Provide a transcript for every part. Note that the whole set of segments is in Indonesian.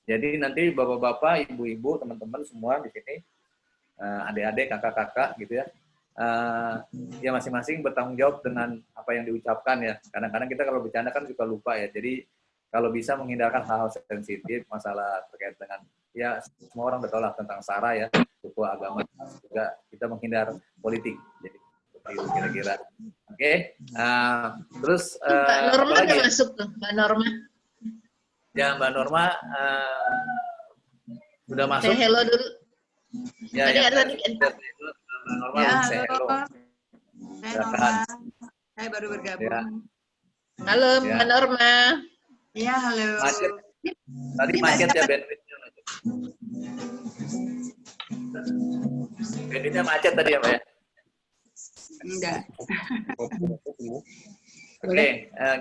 Jadi nanti bapak-bapak, ibu-ibu, teman-teman semua di sini, adik-adik, kakak-kakak gitu ya, ya masing-masing bertanggung jawab dengan apa yang diucapkan ya. Kadang-kadang kita kalau bercanda kan suka lupa ya. Jadi kalau bisa menghindarkan hal-hal sensitif, masalah terkait dengan, ya semua orang betul lah tentang SARA ya, suku agama, juga kita menghindar politik. Jadi seperti itu kira-kira. Oke, terus Mbak Norma apa lagi udah ya? masuk tuh, Mbak Norma. Ya Mbak Norma sudah masuk. Saya hello dulu. Ya, Tadi yang ada tadi. Mbak Norma Ya, belum say halo. hello. Saya Silakan. Norma. Saya baru bergabung. Ya. Halo Ya. Mbak Norma. Iya, halo. Macet. Tadi macet ya bandwidth-nya. Bandwidth-nya macet tadi ya Mbak ya? Enggak. Oke,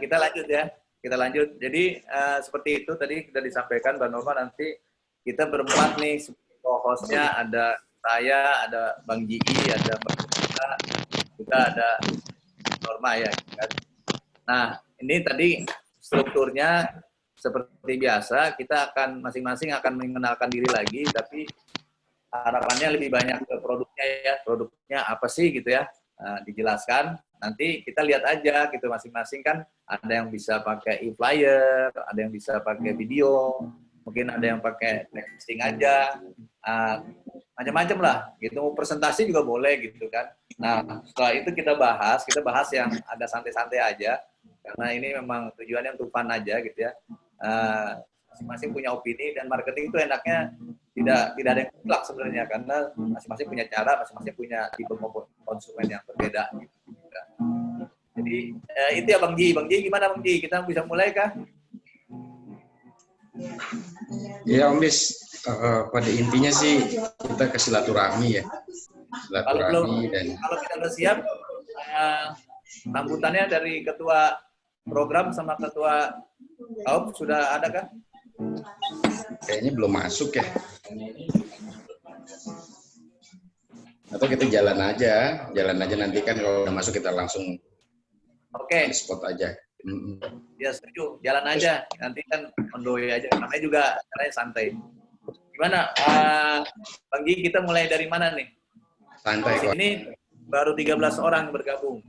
kita lanjut ya. Kita lanjut. Jadi seperti itu tadi sudah disampaikan Mbak Norma, nanti kita berempat nih, co-hostnya ada saya, ada Bang Jiki, ada Mbak Rita, juga ada Norma ya. Nah, ini tadi strukturnya seperti biasa, kita akan masing-masing akan mengenalkan diri lagi, tapi harapannya lebih banyak ke produknya ya, produknya apa sih gitu ya, dijelaskan. Nanti kita lihat aja gitu, masing-masing kan ada yang bisa pakai e-flyer, ada yang bisa pakai video, mungkin ada yang pakai texting aja, macam-macam lah gitu. Mau presentasi juga boleh gitu kan. Nah, setelah itu kita bahas yang agak santai-santai aja, karena ini memang tujuannya untuk fun aja gitu ya. Masing-masing punya opini, dan marketing itu enaknya tidak ada yang mutlak sebenarnya, karena masing-masing punya cara, masing-masing punya tipe konsumen yang berbeda. Gitu. Jadi itu ya Bang Ji. Bang Ji gimana Bang Ji? Kita bisa mulai kah? Ya Om Bis, pada intinya sih kita ke silaturahmi ya. Silaturahmi dan kalau kita udah siap, sambutannya dari ketua program sama ketua KAUP sudah ada kah? kayaknya belum masuk ya. Atau kita jalan aja nanti kan kalau udah masuk kita langsung spot aja. Ya setuju, jalan aja. Nanti kan ondoy aja, namanya juga caranya santai. Gimana, Bang Gi, kita mulai dari mana nih? Santai kok. Ini baru 13 orang bergabung.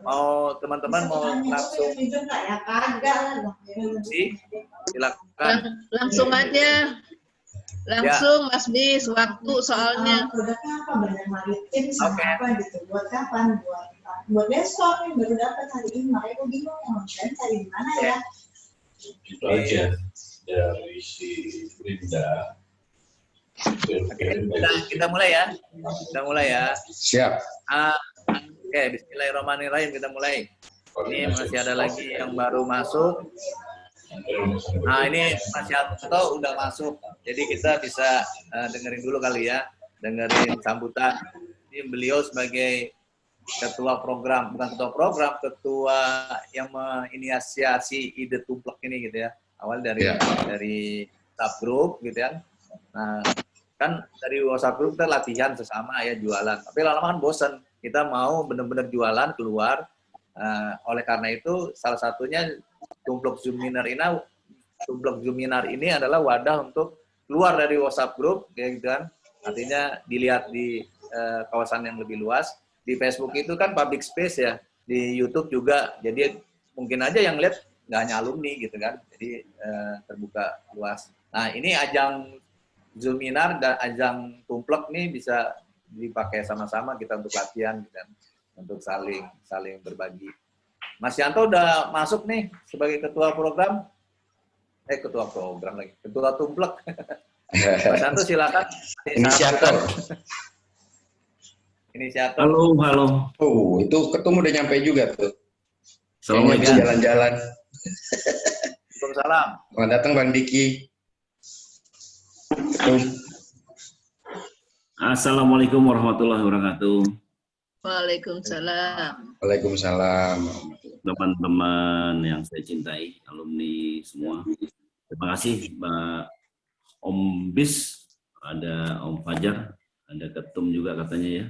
Mau teman-teman mau langsung silakan. Langsung aja. Langsung Mas Bis, waktu soalnya. Oke. Buat kapan? Buat besok nih, baru dapat hari ini. Makanya gue bingung yang cari di mana ya. Itu aja dari si Linda. Kita mulai ya. Siap. Oke, bismillahirrahmanirrahim, kita mulai. Ini masih ada lagi yang baru masuk. Nah, ini Mas Yanto udah masuk. Jadi kita bisa dengerin dulu kali ya. Dengerin sambutan. Ini beliau sebagai ketua program, bukan ketua program, ketua yang menginisiasi ide tumplek ini gitu ya. Awal dari WhatsApp group gitu ya. Nah, kan dari WhatsApp group kita latihan sesama ya, jualan. Tapi lama-lama kan bosan. Kita mau benar-benar jualan keluar. Oleh karena itu salah satunya Tumplek Zoominar ini adalah wadah untuk keluar dari WhatsApp group, ya gitu kan. Artinya dilihat di kawasan yang lebih luas. Di Facebook itu kan public space ya, di YouTube juga. Jadi mungkin aja yang lihat nggak hanya alumni gitu kan. Jadi terbuka luas. Nah, ini ajang Zoominar dan ajang Tumplek nih bisa dipakai sama-sama kita untuk latihan gitu kan, untuk saling berbagi. Mas Yanto udah masuk nih sebagai ketua program. Ketua program lagi. Ketua Tumplek. Mas Yanto silakan. Inisiator. Halo. Oh, itu ketemu udah nyampe juga tuh. Assalamualaikum. Jalan-jalan. Waalaikumsalam. Selamat datang Bang Diki. Assalamualaikum warahmatullahi wabarakatuh. Waalaikumsalam. Waalaikumsalam. Teman-teman yang saya cintai, alumni semua. Terima kasih Mbak Om Bis, ada Om Fajar, ada Ketum juga katanya ya.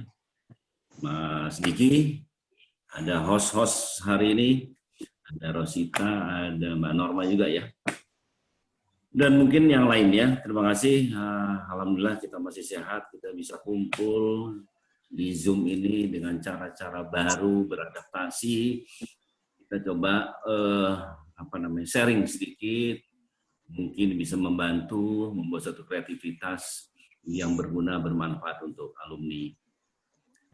Mas Diki, ada host-host hari ini, ada Rosita, ada Mbak Norma juga ya. Dan mungkin yang lainnya, terima kasih. Alhamdulillah kita masih sehat, kita bisa kumpul di Zoom ini dengan cara-cara baru, beradaptasi. Kita coba sharing sedikit, mungkin bisa membantu membuat satu kreativitas yang berguna, bermanfaat untuk alumni.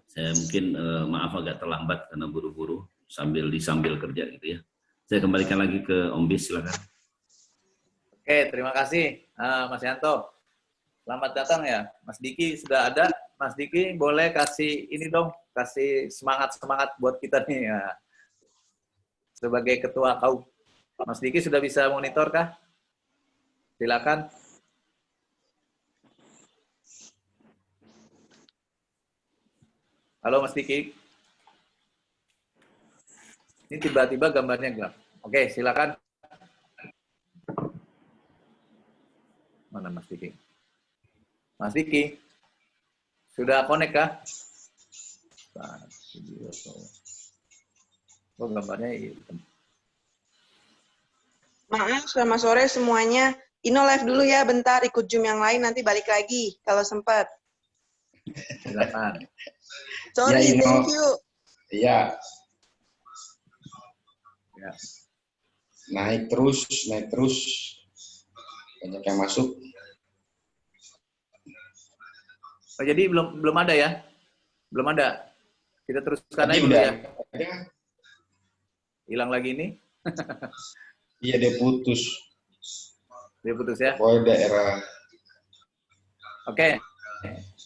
Saya mungkin maaf agak terlambat karena buru-buru sambil kerja gitu ya. Saya kembalikan lagi ke Om Bis, silakan. Oke, terima kasih Mas Yanto. Selamat datang ya. Mas Diki sudah ada. Mas Diki boleh kasih ini dong, kasih semangat buat kita nih ya. Sebagai ketua kaum. Mas Diki sudah bisa monitor kah? Silakan. Halo Mas Diki. Ini tiba-tiba gambarnya gelap. Oke, silakan. Mana Mas Diki? Mas Diki, sudah connect kah? Oh, gambarnya hitam. Maaf, selamat sore semuanya. Ino live dulu ya, bentar ikut Zoom yang lain, nanti balik lagi kalau sempat. Silakan. Sorry, Ya, Ino. thank you. Iya, Ya. naik terus. Banyak yang masuk. Oh, jadi belum ada ya? Belum ada. Kita teruskan Tadi aja dulu udah ya. ada. Hilang lagi ini. Iya, dia putus. Dia putus ya. Pokoknya daerah. Oke.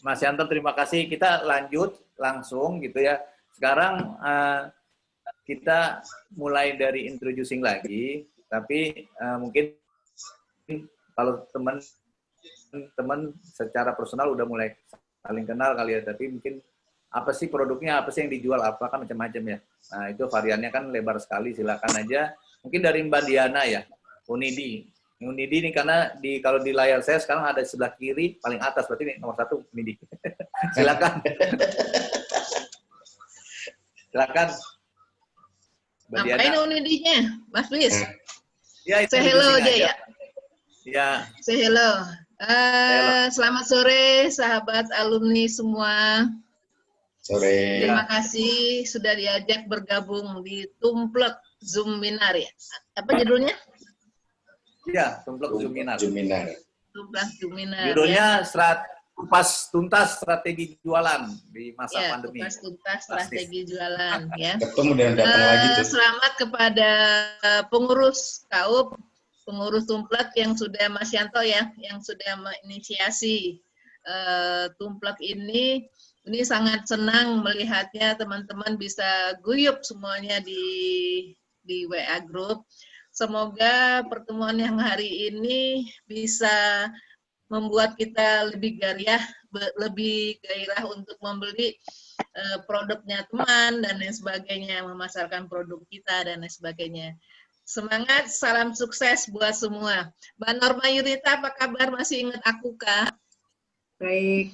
Mas Yanto, terima kasih. Kita lanjut langsung gitu ya. Sekarang kita mulai dari introducing lagi, tapi mungkin kalau teman-teman secara personal udah mulai saling kenal kali ya, tapi mungkin apa sih produknya, apa sih yang dijual, apa kan macam-macam ya. Nah, itu variannya kan lebar sekali, silakan aja. Mungkin dari Mbak Diana ya, Unidi. Unidi ini karena kalau di layar saya sekarang ada di sebelah kiri, paling atas, berarti ini nomor 1 Unidi. Silakan. Silakan. Mbak Diana. Ngapain Unidinya, Mas Bis? Ya, itu Say hello aja ya. Ya. Say hello. Selamat sore sahabat alumni semua. Sore. Terima kasih sudah diajak bergabung di Tumplek Zoominar ya. Apa judulnya? Iya, Tumplek Zoominar. Tumplek Zoominar. Judulnya kupas tuntas strategi jualan di masa pandemi. Kupas tuntas strategi jualan ya. Ketemu dan datang lagi tuh. Selamat kepada pengurus KAUP, pengurus Tumplek yang sudah Mas Yanto ya, yang sudah menginisiasi Tumplek ini. Ini sangat senang melihatnya teman-teman bisa guyup semuanya di WA Group. Semoga pertemuan yang hari ini bisa membuat kita lebih gairah untuk membeli produknya teman dan lain sebagainya, memasarkan produk kita dan lain sebagainya. Semangat, salam sukses buat semua. Mbak Norma Yunita, apa kabar? Masih ingat aku, Kak? Baik.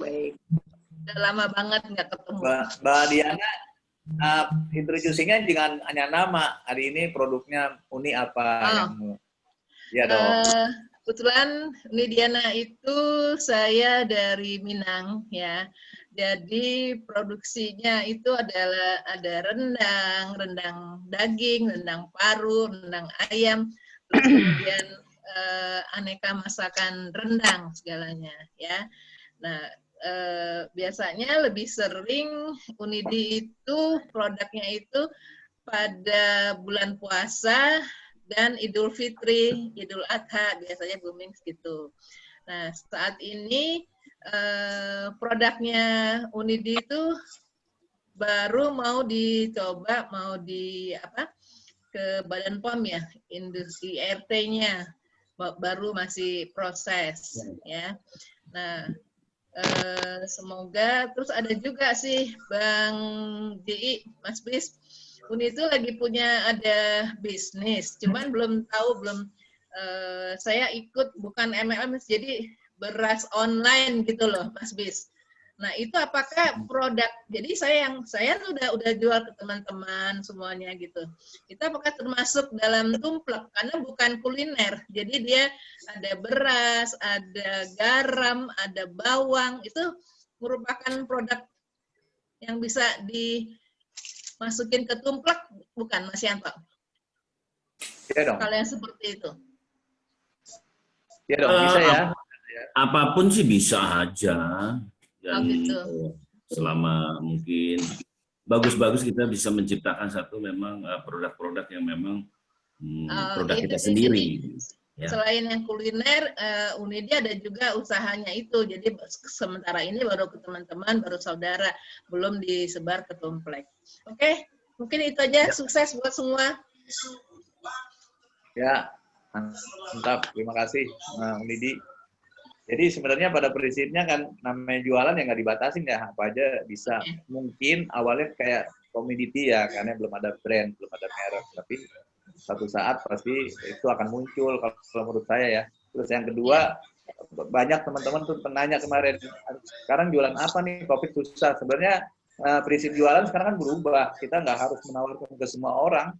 Udah lama banget nggak ketemu. Mbak Diana, introducing-nya jangan hanya nama. Hari ini produknya Uni apa? Ya dong. Kebetulan Uni Diana itu saya dari Minang ya. Jadi produksinya itu adalah ada rendang daging, rendang paru, rendang ayam, terus kemudian aneka masakan rendang segalanya ya. Nah, biasanya lebih sering Unidi itu produknya itu pada bulan puasa dan Idul Fitri, Idul Adha biasanya booming gitu. Nah, saat ini produknya Unidi itu baru mau dicoba, ke Badan POM ya, industri RT-nya baru masih proses ya. Nah, semoga terus ada juga sih Bang Ji, Mas Bis, Uni itu lagi punya ada bisnis, cuman belum saya ikut bukan MLM, jadi beras online gitu loh Mas Bis. Nah, itu apakah produk, jadi saya tuh udah jual ke teman-teman semuanya gitu. Itu apakah termasuk dalam tumplek? Karena bukan kuliner. Jadi dia ada beras, ada garam, ada bawang. Itu merupakan produk yang bisa dimasukin ke tumplek, bukan Mas Yanto? Iya dong. Kalau yang seperti itu. Iya dong, bisa ya. Apapun sih bisa aja. Dan gitu. selama mungkin bagus-bagus kita bisa menciptakan satu memang produk-produk yang memang produk kita sendiri. Ya. Selain yang kuliner, Unidi ada juga usahanya itu. Jadi sementara ini baru ke teman-teman, baru saudara, belum disebar ke tumplek. Oke, mungkin itu aja. Sukses buat semua. Ya, mantap. Terima kasih, Unidi. Jadi sebenarnya pada prinsipnya kan namanya jualan yang nggak dibatasin ya, apa aja bisa. Mungkin awalnya kayak komoditi ya, karena belum ada brand, belum ada merek. Tapi satu saat pasti itu akan muncul kalau menurut saya ya. Terus yang kedua, banyak teman-teman tuh penanya kemarin, sekarang jualan apa nih, COVID susah. Sebenarnya prinsip jualan sekarang kan berubah. Kita nggak harus menawarkan ke semua orang.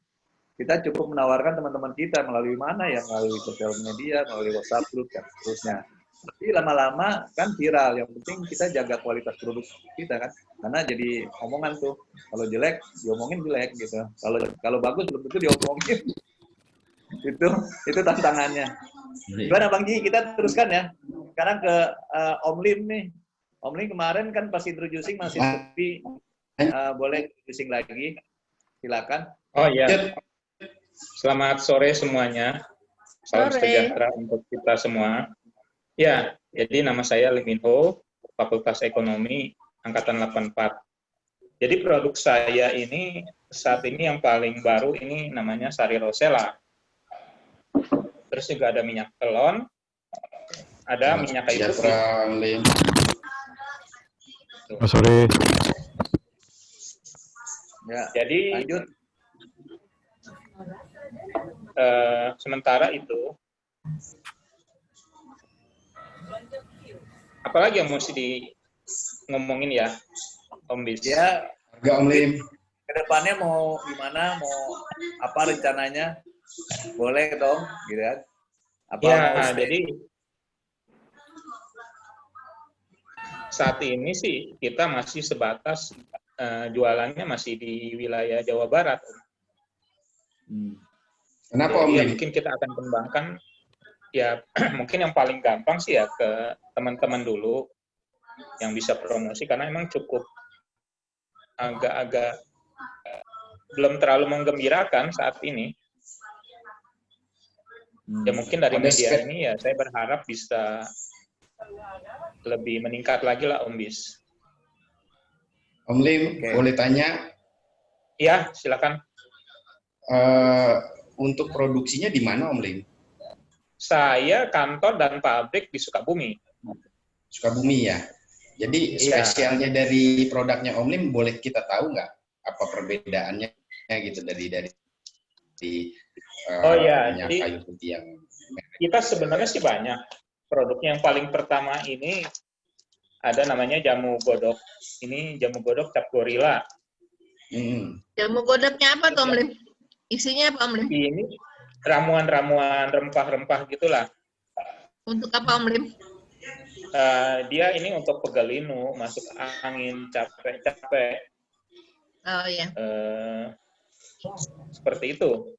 Kita cukup menawarkan teman-teman kita melalui mana ya, melalui sosial media, melalui WhatsApp group dan seterusnya. Tapi lama-lama kan viral. Yang penting kita jaga kualitas produk kita kan, karena jadi omongan tuh. Kalau jelek, diomongin jelek gitu. Kalau bagus belum tentu diomongin. itu tantangannya. Gimana Bang Ji? Kita teruskan ya. Sekarang ke Om Lim nih. Om Lim kemarin kan pas introducing masih sepi. Boleh introducing lagi? Silakan. Oh iya. Selamat sore semuanya. Salam sejahtera untuk kita semua. Ya, jadi nama saya Lim Min Ho, Fakultas Ekonomi, Angkatan 84. Jadi produk saya ini, saat ini yang paling baru ini namanya Sari Rosella. Terus juga ada minyak telon, ada minyak kayu putih. Sore. Ya, jadi, lanjut. Sementara itu, apalagi yang mesti di ngomongin ya, Om Bis? Ya, Om Lim. Kedepannya mau gimana, mau apa rencananya? Boleh dong, gitu kan? Apa ya, jadi saat ini sih kita masih sebatas jualannya masih di wilayah Jawa Barat. Kenapa Om Lim? Lim? Mungkin kita akan kembangkan. Ya, mungkin yang paling gampang sih ya ke teman-teman dulu yang bisa promosi, karena emang cukup agak-agak belum terlalu menggembirakan saat ini. Ya mungkin dari media ini ya saya berharap bisa lebih meningkat lagi lah Om Bis. Om Lim, boleh tanya? Ya, silakan. Untuk produksinya di mana Om Lim? Saya kantor dan pabrik di Sukabumi. Sukabumi ya. Jadi spesialnya dari produknya Om Lim boleh kita tahu nggak apa perbedaannya gitu dari oh ya, minyak jadi kayu putih yang kita sebenarnya sih banyak. Produknya yang paling pertama ini ada namanya jamu godok. Ini jamu godok cap gorila. Jamu godoknya apa tuh Om Lim? Isinya apa Om Lim? Ini ramuan-ramuan rempah-rempah gitulah. Untuk apa Om Lim? Dia ini untuk pegalinu, masuk angin, capek-capek. Oh iya. Seperti itu.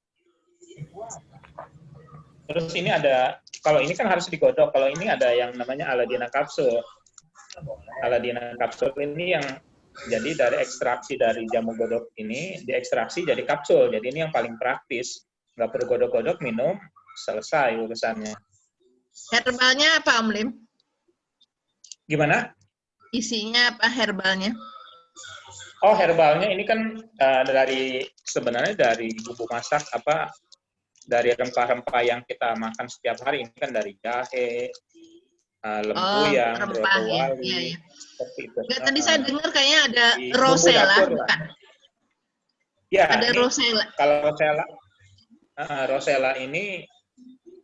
Terus ini ada, kalau ini kan harus digodok, kalau ini ada yang namanya Aladina kapsul. Aladina kapsul ini yang jadi dari ekstraksi dari jamu godok ini, diekstraksi jadi kapsul. Jadi ini yang paling praktis. Nggak perlu godok-godok, minum, selesai urusannya. Herbalnya apa Om Lim? Gimana? Isinya apa herbalnya? Oh, herbalnya ini kan sebenarnya dari bumbu masak, dari rempah-rempah yang kita makan setiap hari. Ini kan dari jahe, lempuyang, rempah ya. Iya. Seperti itu. Nggak, tadi saya dengar kayaknya ada rosella, bukan? Ya, ada rosella. Kalau rosella ini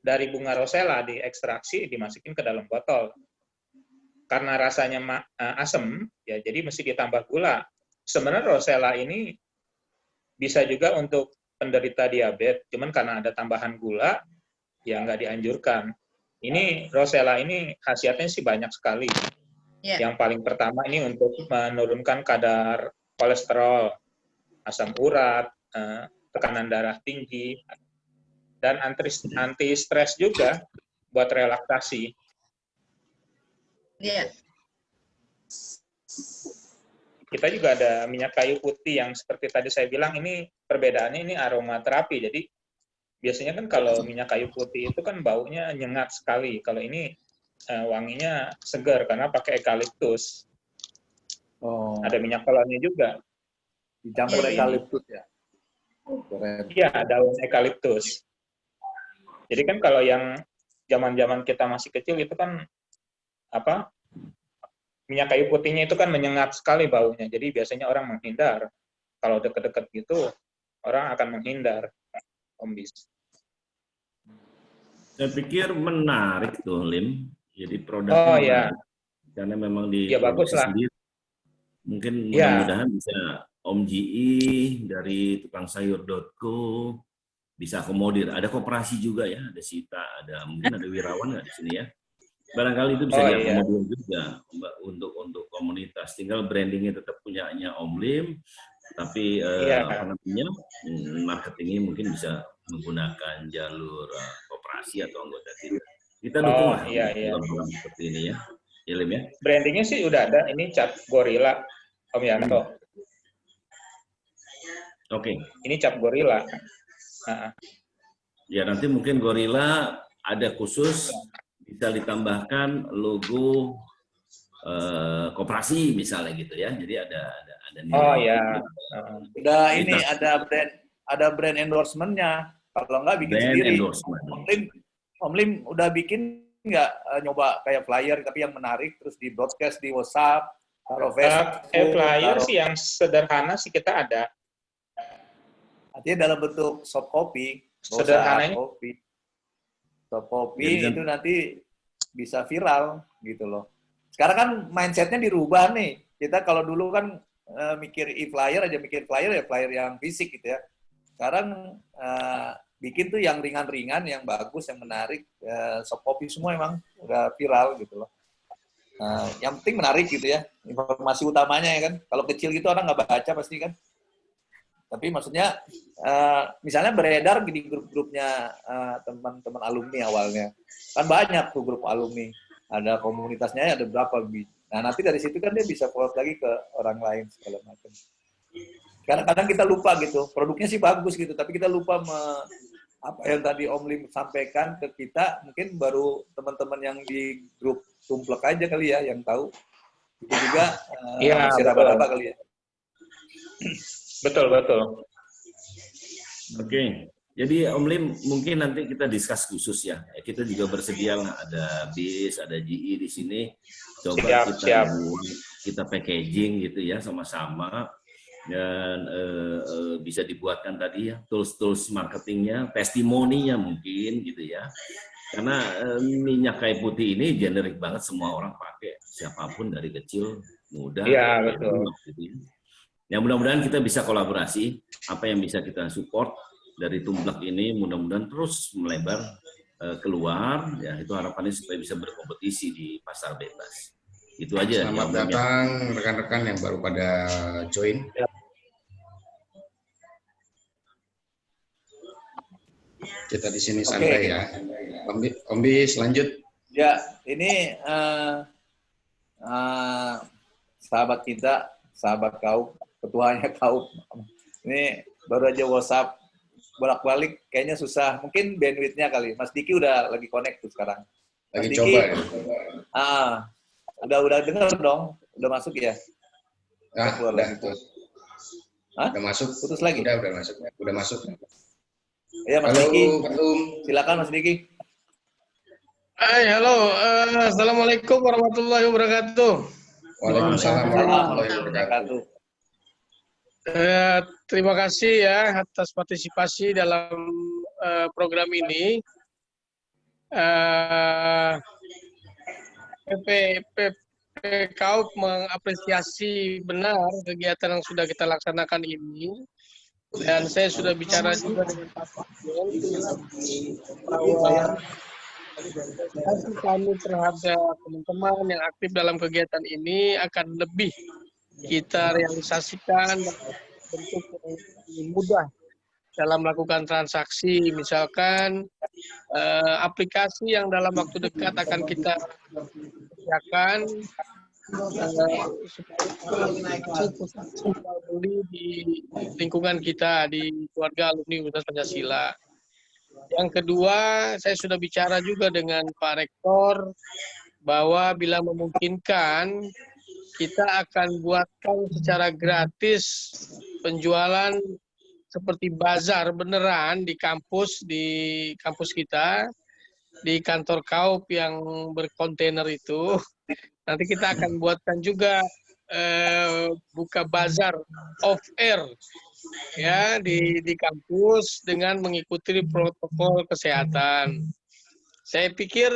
dari bunga rosella diekstraksi, dimasukin ke dalam botol. karena rasanya asam, ya jadi mesti ditambah gula. Sebenarnya Rosella ini bisa juga untuk penderita diabetes, cuman karena ada tambahan gula, ya nggak dianjurkan. Ini Rosella ini khasiatnya sih banyak sekali. Ya. Yang paling pertama ini untuk menurunkan kadar kolesterol, asam urat, tekanan darah tinggi, dan anti stres juga buat relaksasi. Iya. Kita juga ada minyak kayu putih yang seperti tadi saya bilang, ini perbedaannya ini aromaterapi. Jadi biasanya kan kalau minyak kayu putih itu kan baunya nyengat sekali. Kalau ini wanginya segar karena pakai eukaliptus. Oh, Ada minyak kolonnya juga. dicampur Iya, iya. eukaliptus ya. Keren. Iya, daun eukaliptus. Jadi kan kalau yang zaman-zaman kita masih kecil itu kan minyak kayu putihnya itu kan menyengat sekali baunya. Jadi biasanya orang menghindar. Kalau deket-deket gitu, orang akan menghindar. Om Bis. Saya pikir menarik tuh, Lim. Jadi produknya Oh ya, menarik. Karena memang ya bagus diproduksi lah. sendiri. Mungkin Ya. mudah-mudahan bisa Om GI dari tukangsayur.co bisa akomodir. Ada koperasi juga ya, ada Sita, mungkin ada Wirawan nggak di sini ya. Barangkali itu bisa Oh, diakomodir juga Mbak, untuk komunitas. Tinggal brandingnya tetap punyanya Om Lim, tapi marketingnya mungkin bisa menggunakan jalur koperasi atau anggota kita. Kita dukung lah program seperti ini ya. Ya, Lim ya. Brandingnya sih udah ada. Ini cap gorila, Om Yanto. Oke. Ini cap gorila. Ya nanti mungkin gorila ada khusus bisa ditambahkan logo koperasi misalnya gitu ya. Jadi ada nilai. Oh ya. Udah ini ada brand endorsement-nya. Kalau nggak bikin Brand sendiri. endorsement. Om Lim udah bikin nggak nyoba kayak flyer tapi yang menarik terus di broadcast di WhatsApp, taruh Facebook. Flyer sih yang sederhana sih kita ada. Artinya dalam bentuk soft copy. Sederhananya. Soft copy itu nanti bisa viral gitu loh. Sekarang kan mindset-nya dirubah nih. Kita kalau dulu kan mikir e-flyer aja, mikir flyer ya flyer yang fisik gitu ya. Sekarang bikin tuh yang ringan-ringan, yang bagus, yang menarik. Soft copy semua emang udah viral gitu loh. Yang penting menarik gitu ya. Informasi utamanya ya kan. Kalau kecil gitu orang nggak baca pasti kan. Tapi maksudnya, misalnya beredar di grup-grupnya teman-teman alumni awalnya. Kan banyak tuh grup alumni. Ada komunitasnya, ada berapa. Nah, nanti dari situ kan dia bisa forward lagi ke orang lain, segala macam. Kadang-kadang kita lupa gitu. Produknya sih bagus gitu, tapi kita lupa apa yang tadi Om Lim sampaikan ke kita, mungkin baru teman-teman yang di grup Tumplek aja kali ya, yang tahu. Itu juga masih raba-raba kali ya. Betul. Oke, jadi Om Lim mungkin nanti kita diskus khusus ya. Kita juga bersedia lah, ada BIS, ada GI di sini. Coba kita packaging gitu ya sama-sama dan bisa dibuatkan tadi ya tools marketingnya, testimoninya mungkin gitu ya. Karena minyak kayu putih ini generik banget, semua orang pakai, siapapun dari kecil, muda. Iya, betul. Gitu ya. Ya mudah-mudahan kita bisa kolaborasi, apa yang bisa kita support dari Tumplek ini mudah-mudahan terus melebar keluar, ya itu harapannya supaya bisa berkompetisi di pasar bebas. Itu aja. Selamat datang rekan-rekan yang baru pada join. Kita di sini santai ya. Om Bis, lanjut. Ya, ini sahabat kita, sahabat Kaup, ketuanya Kaup. Ini baru aja WhatsApp bolak-balik, kayaknya susah. Mungkin bandwidth-nya kali. Mas Diki udah lagi connect tuh sekarang. Mas Lagi Diki, coba ya? Udah dengar dong? Udah masuk ya? Udah masuk. Putus lagi? Udah masuk. Ya, Mas Diki. Silakan Mas Diki. Hai, halo. Assalamualaikum warahmatullahi wabarakatuh. Waalaikumsalam warahmatullahi wabarakatuh. Terima kasih ya atas partisipasi dalam program ini. PKAUP mengapresiasi benar kegiatan yang sudah kita laksanakan ini. Dan saya sudah bicara juga dengan Pak Presiden bahwa apresiasi kami terhadap teman-teman yang aktif dalam kegiatan ini akan lebih kita realisasikan bentuk yang lebih mudah dalam melakukan transaksi. Misalkan aplikasi yang dalam waktu dekat akan kita kerjakan supaya beli di lingkungan kita, di keluarga alumni Universitas Pancasila. Yang kedua, saya sudah bicara juga dengan Pak Rektor bahwa bila memungkinkan kita akan buatkan secara gratis penjualan seperti bazar beneran di kampus kita, di kantor KAUP yang berkontainer itu. Nanti kita akan buatkan juga buka bazar off air ya di kampus dengan mengikuti protokol kesehatan. Saya pikir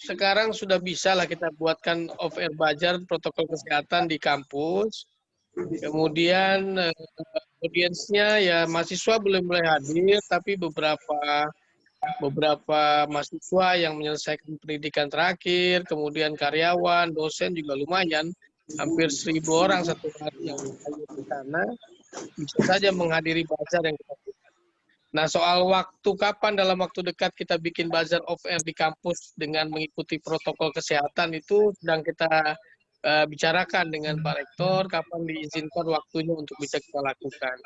sekarang sudah bisa lah kita buatkan off air bazar protokol kesehatan di kampus. Kemudian audiensnya ya mahasiswa belum mulai hadir, tapi beberapa mahasiswa yang menyelesaikan pendidikan terakhir, kemudian karyawan, dosen juga lumayan, hampir 1.000 orang satu hari yang hadir di sana, bisa saja menghadiri bazar yang kita buat. Nah, soal waktu kapan dalam waktu dekat kita bikin bazar off air di kampus dengan mengikuti protokol kesehatan itu sedang kita bicarakan dengan Pak Rektor, kapan diizinkan waktunya untuk bisa kita lakukan.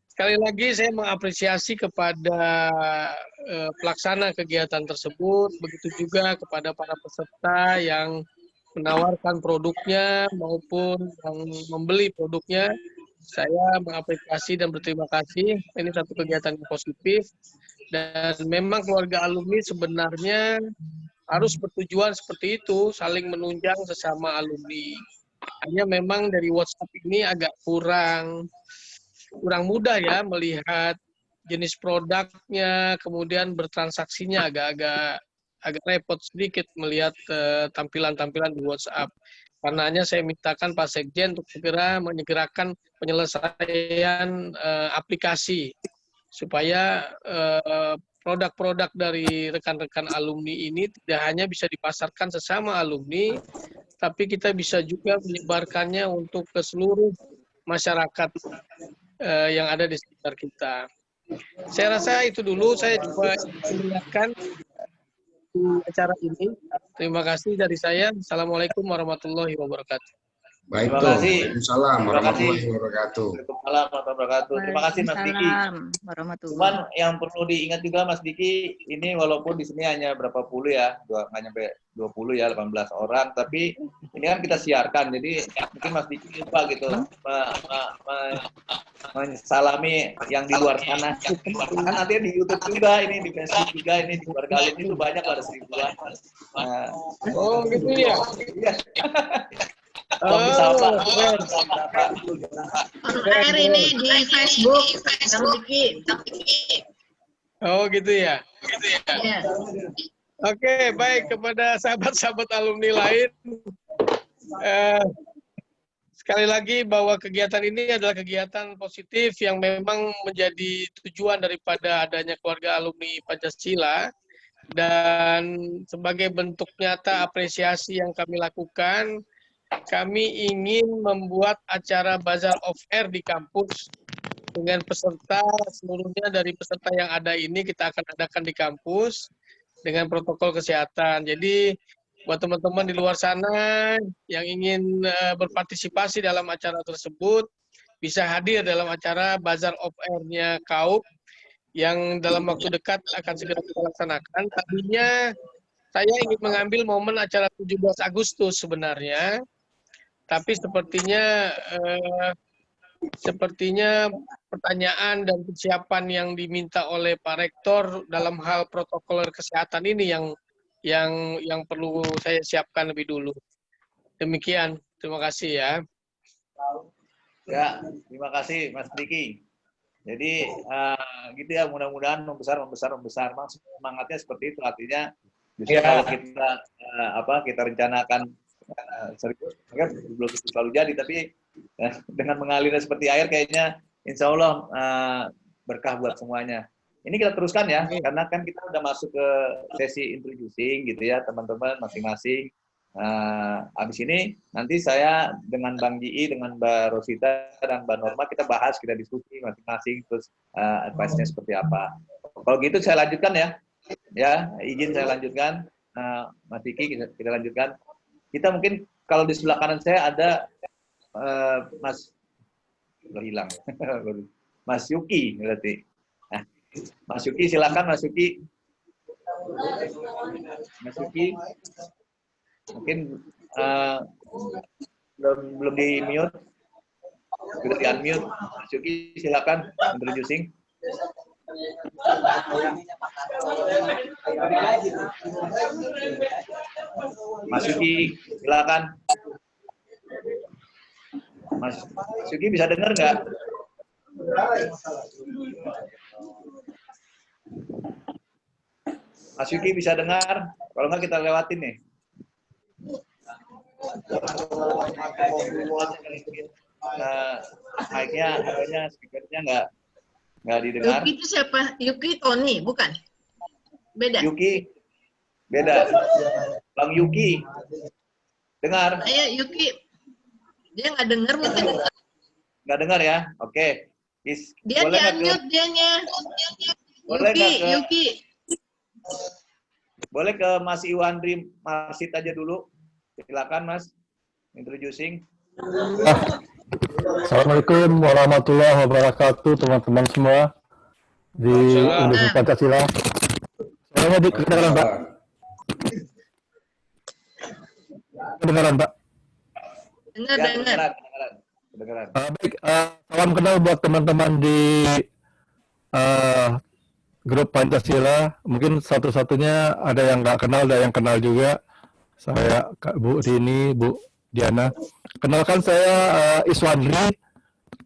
Sekali lagi saya mengapresiasi kepada pelaksana kegiatan tersebut, begitu juga kepada para peserta yang menawarkan produknya maupun yang membeli produknya. Saya mengapresiasi dan berterima kasih. Ini satu kegiatan yang positif. Dan memang keluarga alumni sebenarnya harus bertujuan seperti itu, saling menunjang sesama alumni. Hanya memang dari WhatsApp ini agak kurang mudah ya melihat jenis produknya, kemudian bertransaksinya agak repot sedikit melihat tampilan-tampilan di WhatsApp. Karenanya saya mintakan Pak Sekjen untuk segera menyegerakan penyelesaian aplikasi supaya produk-produk dari rekan-rekan alumni ini tidak hanya bisa dipasarkan sesama alumni, tapi kita bisa juga menyebarkannya untuk ke seluruh masyarakat yang ada di sekitar kita. Saya rasa itu dulu, saya coba mengingatkan di acara ini. Terima kasih dari saya. Assalamualaikum warahmatullahi wabarakatuh. Baik, Terima kasih. Waalaikumsalam warahmatullahi wabarakatuh. Waalaikumsalam warahmatullahi wabarakatuh. Terima kasih Mas Diki. Cuman yang perlu diingat juga Mas Diki, ini walaupun di sini hanya berapa puluh ya, nggak nyampe 20 ya, 18 orang, tapi ini kan kita siarkan, jadi mungkin Mas Diki lupa gitu, mensalami yang di luar sana. Kan nanti di YouTube juga, ini di Facebook juga, ini di keluarga ini tuh banyak, ada 1000-an. Nah, oh gitu ya? kalau misalkan On-air ini di Facebook, Kang Diki. Oh gitu ya? Ya. Oke, baik kepada sahabat-sahabat alumni lain. Sekali lagi bahwa kegiatan ini adalah kegiatan positif yang memang menjadi tujuan daripada adanya keluarga alumni Pancasila. Dan sebagai bentuk nyata apresiasi yang kami lakukan, kami ingin membuat acara bazar off air di kampus dengan peserta seluruhnya dari peserta yang ada ini kita akan adakan di kampus dengan protokol kesehatan. Jadi buat teman-teman di luar sana yang ingin berpartisipasi dalam acara tersebut bisa hadir dalam acara bazar off air-nya KAUP yang dalam waktu dekat akan segera kita laksanakan. Tadinya saya ingin mengambil momen acara 17 Agustus sebenarnya, tapi sepertinya pertanyaan dan persiapan yang diminta oleh Pak Rektor dalam hal protokol kesehatan ini yang perlu saya siapkan lebih dulu. Demikian, terima kasih ya. ya, terima kasih Mas Diki. Jadi gitu ya, mudah-mudahan membesar. Semangatnya seperti itu, artinya justru kalau kita kita rencanakan serius, kan belum selalu jadi, tapi dengan mengalirnya seperti air kayaknya insya Allah berkah buat semuanya. Ini kita teruskan ya, karena kan kita udah masuk ke sesi introducing gitu ya, teman-teman masing-masing. Habis ini nanti saya dengan Bang Ji, dengan Mbak Rosita dan Mbak Norma kita bahas, kita diskusi masing-masing, terus advice-nya seperti apa. Kalau gitu saya lanjutkan ya, izin saya lanjutkan. Mas Vicky kita lanjutkan. Kita mungkin kalau di sebelah kanan saya ada Mas hilang, Mas Yuki berarti. Nah, Mas Yuki silakan Mas Yuki. Mas Yuki mungkin belum di mute, sudah di unmute. Mas Yuki silakan introducing. Mas Yuki, silakan. Mas Yuki bisa dengar nggak? Mas Yuki bisa dengar? Kalau nggak kita lewatin nih. Mic-nya, speaker-nya nggak didengar. Yuki itu siapa? Yuki Tony, bukan? Beda. Yuki, beda. Bang Yuki, dengar? Saya Yuki, dia nggak dengar mungkin. Nggak dengar ya? Oke. Dia Boleh nggak di-unmute dianya. Boleh Yuki. Boleh ke Mas Iwandri Marsit aja dulu. Silakan Mas, introducing. Assalamualaikum warahmatullahi wabarakatuh, teman-teman semua di Universitas Pancasila. Suaranya kedengaran, Pak? Kedengaran, Pak? Dengar. Baik, salam kenal buat teman-teman di grup Pancasila. Mungkin satu-satunya ada yang nggak kenal, ada yang kenal juga. Saya Bu Rini, Bu Diana. Kenalkan saya Iswandri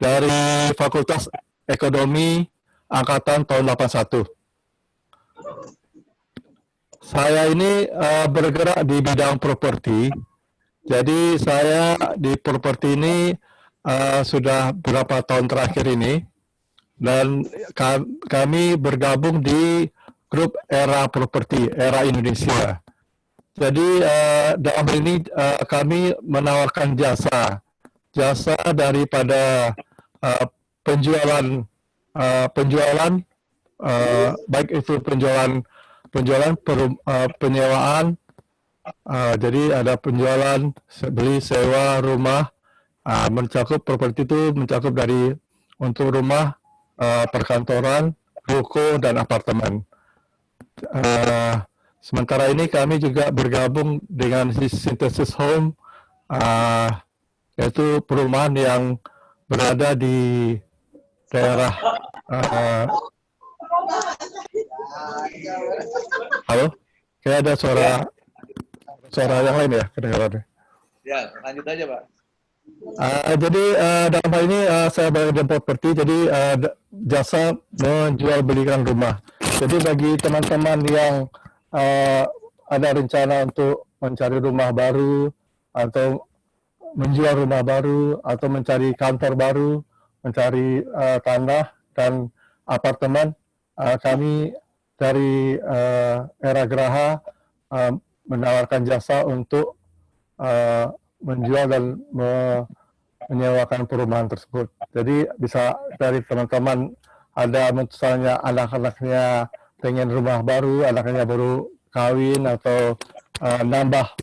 dari Fakultas Ekonomi Angkatan tahun 81. Saya ini bergerak di bidang properti. Jadi saya di properti ini sudah beberapa tahun terakhir ini, dan kami bergabung di grup Era Properti, Era Indonesia. Jadi dalam hal ini kami menawarkan jasa daripada penjualan baik itu penyewaan, jadi ada penjualan, beli, sewa rumah, mencakup properti itu mencakup dari untuk rumah, perkantoran, ruko dan apartemen. Sementara ini kami juga bergabung dengan Synthesis Home, yaitu perumahan yang berada di daerah halo, kayak ada suara yang lain ya kedengarannya. Ya, lanjut aja Pak. Jadi dalam hal ini saya berada di properti, jadi jasa menjual belikan rumah. Jadi bagi teman-teman yang ada rencana untuk mencari rumah baru atau menjual rumah baru atau mencari kantor baru, mencari tanah dan apartemen, kami dari Era Graha menawarkan jasa untuk menjual dan menyewakan perumahan tersebut. Jadi bisa dari teman-teman ada misalnya anak-anaknya pengen rumah baru, anaknya baru kawin atau nambah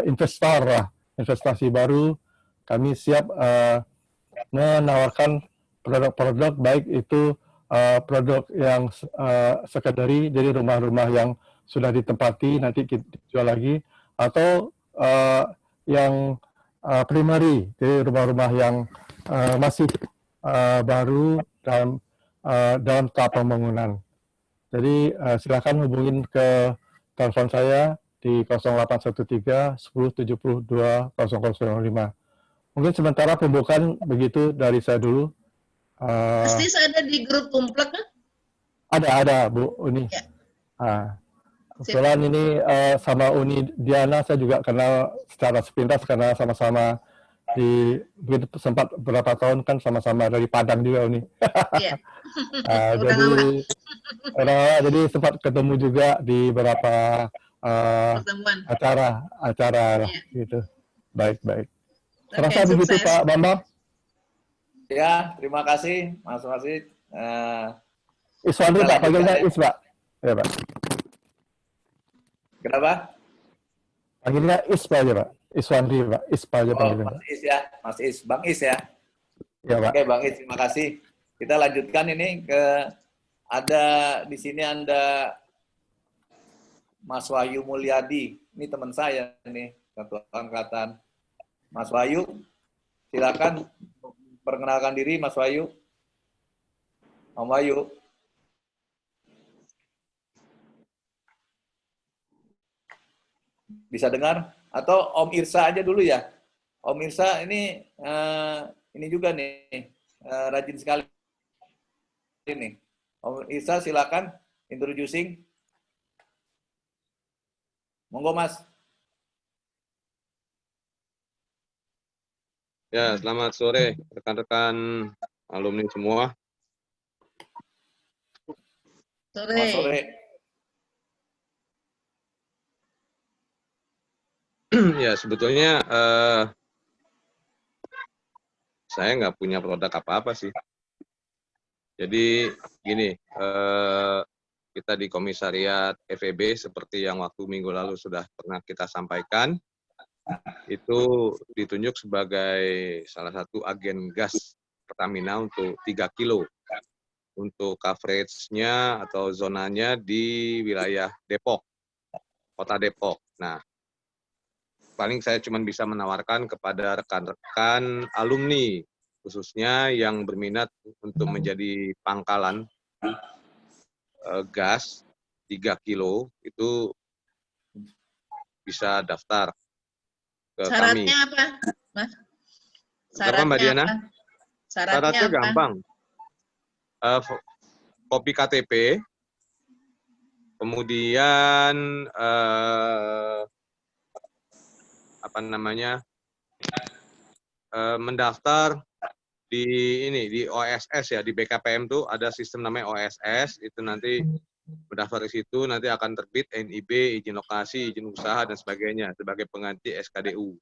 investasi baru, kami siap menawarkan produk-produk baik itu produk yang secondary, jadi rumah-rumah yang sudah ditempati nanti kita jual lagi, atau yang primary, jadi rumah-rumah yang masih baru dalam tahap pembangunan. Jadi silakan hubungin ke telepon saya di 0813 10 72 0005. Mungkin sementara pembukaan begitu dari saya dulu. Pasti ada di grup Tumplek kan? Ada Bu Uni. Ya. Kebetulan ini sama Uni Diana saya juga kenal secara sepintas karena sama-sama sempat beberapa tahun kan sama-sama dari Padang juga Uni. Iya. Udah Jadi lama. jadi sempat ketemu juga di beberapa Pertemuan. acara lah, Iya. gitu. Baik. Oke, Serasa begitu sukses. Pak Bambang. Ya, terima kasih Mas Wasid. Iswandri Kita Pak, panggilnya lanjutkan ya. Is Pak. Ya Pak. Kenapa? Panggilnya Is Pak aja Pak. Iswandri Pak. Is Pak aja Oh, panggilnya. Mas Is ya, Mas Is, Bang Is ya. Ya Pak. Oke, Bang Is, terima kasih. Kita lanjutkan ini ke di sini ada Mas Wahyu Mulyadi. Ini teman saya nih, satu angkatan. Mas Wahyu, silakan perkenalkan diri Mas Wahyu. Om Wahyu. Bisa dengar? Atau Om Irsa aja dulu ya. Om Irsa ini juga nih rajin sekali ini. Om Irsa silakan introducing. Monggo Mas. Ya, selamat sore rekan-rekan alumni semua. Selamat sore. Ya, sebetulnya saya nggak punya produk apa-apa sih. Jadi gini, kita di Komisariat FEB seperti yang waktu minggu lalu sudah pernah kita sampaikan, itu ditunjuk sebagai salah satu agen gas Pertamina untuk 3 kilo. Untuk coverage-nya atau zonanya di wilayah Depok, Kota Depok. Nah, paling saya cuma bisa menawarkan kepada rekan-rekan alumni, khususnya yang berminat untuk menjadi pangkalan gas 3 kilo, itu bisa daftar ke kami. Syaratnya apa, Mas? Apa, Mbak Diana? Apa? Syaratnya apa? Gampang. Kopi KTP, kemudian mendaftar di OSS ya, di BKPM tuh ada sistem namanya OSS, itu nanti mendaftar di situ, nanti akan terbit NIB, izin lokasi, izin usaha dan sebagainya sebagai pengganti SKDU.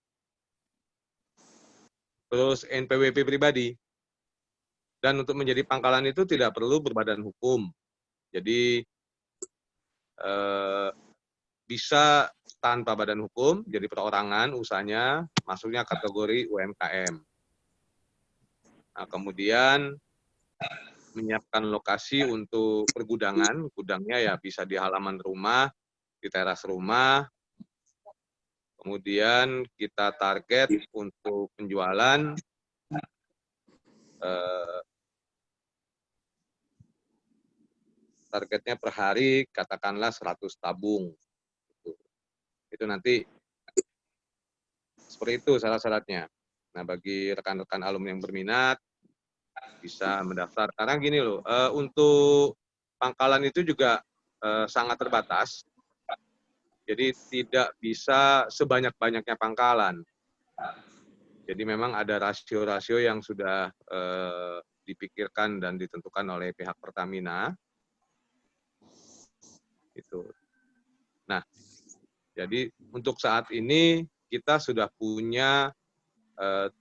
Terus NPWP pribadi. Dan untuk menjadi pangkalan itu tidak perlu berbadan hukum. Jadi bisa tanpa badan hukum, jadi perorangan usahanya, masuknya kategori UMKM. Nah, kemudian menyiapkan lokasi untuk pergudangan, gudangnya ya bisa di halaman rumah, di teras rumah. Kemudian kita target untuk penjualan targetnya per hari katakanlah 100 tabung. Itu nanti seperti itu syarat-syaratnya. Nah, bagi rekan-rekan alumni yang berminat bisa mendaftar. Karena gini loh, untuk pangkalan itu juga sangat terbatas. Jadi tidak bisa sebanyak-banyaknya pangkalan. Jadi memang ada rasio-rasio yang sudah dipikirkan dan ditentukan oleh pihak Pertamina. Itu. Nah, jadi untuk saat ini kita sudah punya 7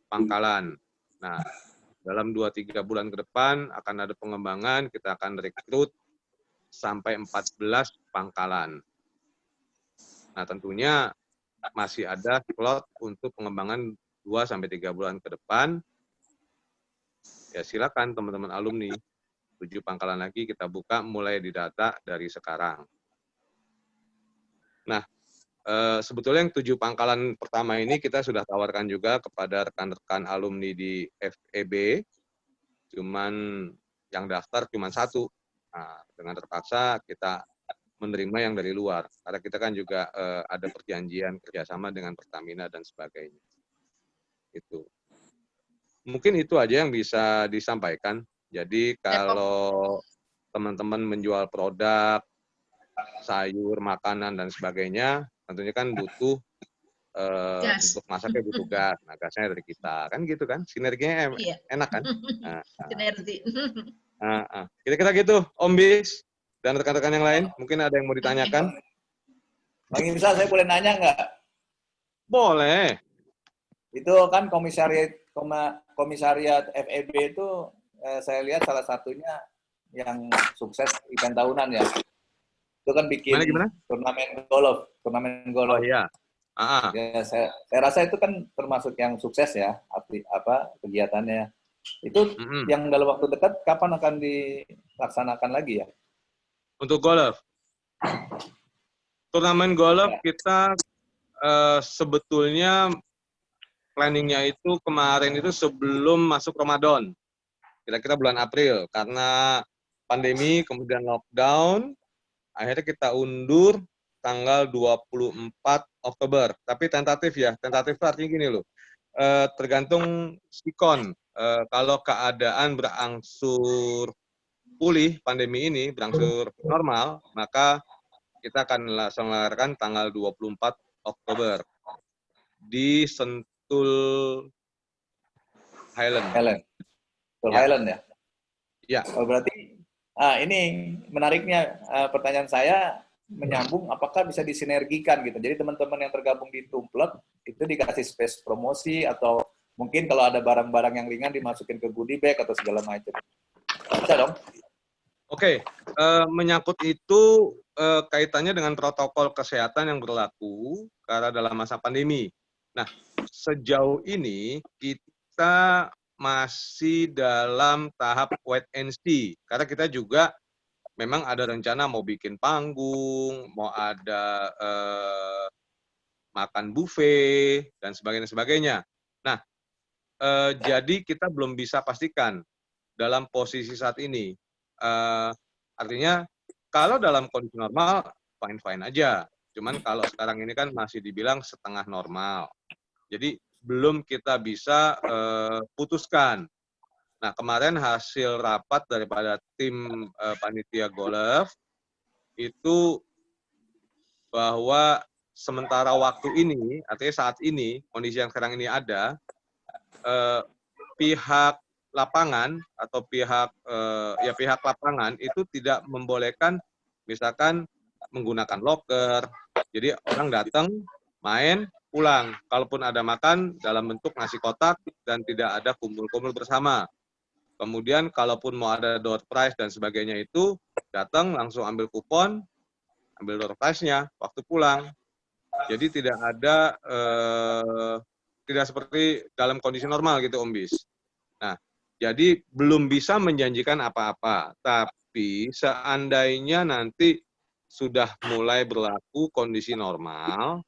pangkalan. Nah, dalam 2-3 bulan ke depan akan ada pengembangan, kita akan rekrut sampai 14 pangkalan. Nah, tentunya masih ada slot untuk pengembangan 2-3 bulan ke depan. Ya silakan teman-teman alumni, 7 pangkalan lagi kita buka mulai didata dari sekarang. Nah, sebetulnya yang 7 pangkalan pertama ini kita sudah tawarkan juga kepada rekan-rekan alumni di FEB, cuman yang daftar cuma 1. Nah, dengan terpaksa kita menerima yang dari luar, karena kita kan juga ada perjanjian kerjasama dengan Pertamina dan sebagainya. Itu. Mungkin itu aja yang bisa disampaikan. Jadi kalau teman-teman menjual produk sayur, makanan dan sebagainya, tentunya kan butuh Gas. untuk masaknya butuh gas. Nah, gasnya dari kita kan gitu kan, sinerginya Iya. enak kan. Sinergi. Kira-kira gitu, Om Bis dan rekan-rekan yang lain, mungkin ada yang mau ditanyakan? Bang Imsal, saya boleh nanya nggak? Boleh. Itu kan komisariat FEB itu saya lihat salah satunya yang sukses event tahunan ya. Itu kan bikin Gimana? turnamen golf. Oh iya. Ya, saya rasa itu kan termasuk yang sukses ya, kegiatannya. Itu yang dalam waktu dekat kapan akan dilaksanakan lagi ya? Untuk golf. Turnamen golf kita sebetulnya planningnya itu kemarin itu sebelum masuk Ramadan. Kira-kira bulan April. Karena pandemi, kemudian lockdown, akhirnya kita undur tanggal 24 Oktober. Tapi tentatif ya. Tentatif artinya gini loh. Tergantung sikon. Kalau keadaan berangsur pulih pandemi ini, berangsur normal, maka kita akan laksanakan tanggal 24 Oktober di Sentul Highland. Highland ya? Ya. Oh, berarti ini menariknya pertanyaan saya menyambung apakah bisa disinergikan gitu. Jadi teman-teman yang tergabung di Tumplek itu dikasih space promosi atau mungkin kalau ada barang-barang yang ringan dimasukin ke goodie bag atau segala macam. Bisa dong? Oke, menyangkut itu kaitannya dengan protokol kesehatan yang berlaku karena dalam masa pandemi. Nah, sejauh ini kita masih dalam tahap wait and see. Karena kita juga memang ada rencana mau bikin panggung, mau ada makan buffet, dan sebagainya. Nah, jadi kita belum bisa pastikan dalam posisi saat ini. Artinya, kalau dalam kondisi normal, fine-fine aja. Cuman kalau sekarang ini kan masih dibilang setengah normal. Jadi, belum kita bisa putuskan. Nah, kemarin hasil rapat daripada tim panitia golf itu bahwa sementara waktu ini, artinya saat ini, kondisi yang sekarang ini ada, pihak lapangan atau pihak lapangan itu tidak membolehkan misalkan menggunakan loker. Jadi orang datang, main, pulang. Kalaupun ada makan dalam bentuk nasi kotak dan tidak ada kumpul-kumpul bersama. Kemudian kalaupun mau ada door prize dan sebagainya itu, datang langsung ambil kupon, ambil door prize-nya waktu pulang. Jadi tidak ada, tidak seperti dalam kondisi normal gitu Om Bis. Nah, jadi belum bisa menjanjikan apa-apa. Tapi seandainya nanti sudah mulai berlaku kondisi normal,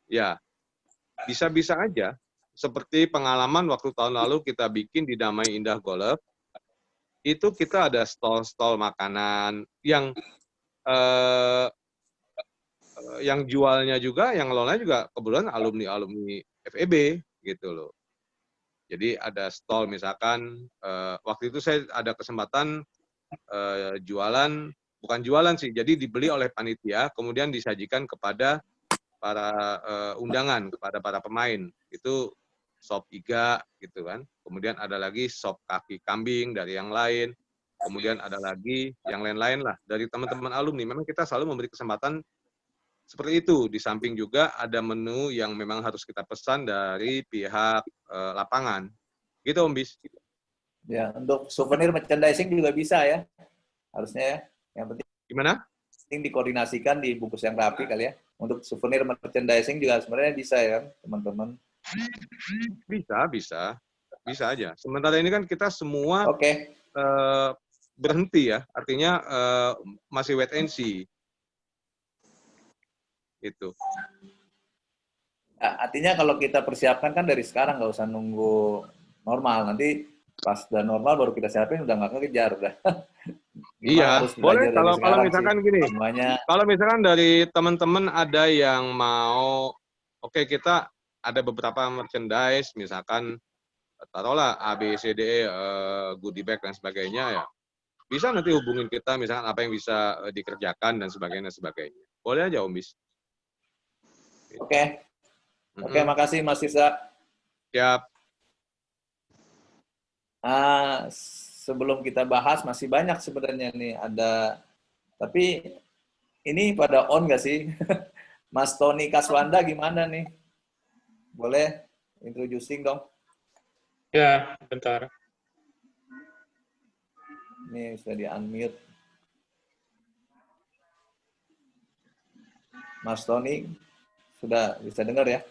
ya bisa-bisa aja. Seperti pengalaman waktu tahun lalu kita bikin di Damai Indah Golf, itu kita ada stall-stall makanan yang jualnya juga, yang ngelolanya juga kebetulan alumni FEB gitu loh. Jadi ada stall misalkan, waktu itu saya ada kesempatan jualan, bukan jualan sih, jadi dibeli oleh panitia, kemudian disajikan kepada para undangan, kepada para pemain. Itu sop iga gitu kan. Kemudian ada lagi sop kaki kambing dari yang lain. Kemudian ada lagi yang lain-lain lah dari teman-teman alumni. Memang kita selalu memberi kesempatan seperti itu. Di samping juga ada menu yang memang harus kita pesan dari pihak lapangan. Gitu Om Bis. Ya, untuk souvenir merchandising juga bisa ya. Harusnya ya. Yang penting gimana? Penting dikoordinasikan, dibungkus yang rapi kali ya. Untuk souvenir merchandising juga sebenarnya bisa ya, teman-teman. Bisa aja. Sementara ini kan kita semua berhenti ya, artinya masih wait and see. Itu. Artinya kalau kita persiapkan kan dari sekarang, nggak usah nunggu normal. Nanti pas udah normal baru kita siapin, udah nggak ngejar udah. Iya, boleh kalau misalkan gini. Semuanya. Kalau misalkan dari teman-teman ada yang mau, oke, kita ada beberapa merchandise, misalkan taruhlah A, B, C, D, goodie bag dan sebagainya ya. bisa nanti hubungin kita, misalkan apa yang bisa dikerjakan dan sebagainya. Boleh aja Om Bis. Oke. Oke, makasih Mas Sisa. Siap. Sebelum kita bahas masih banyak sebenarnya nih tapi ini pada on nggak sih? Mas Tony Kaswanda gimana nih? Boleh introducing dong? Ya, bentar. Ini sudah di-unmute. Mas Tony, sudah bisa dengar ya?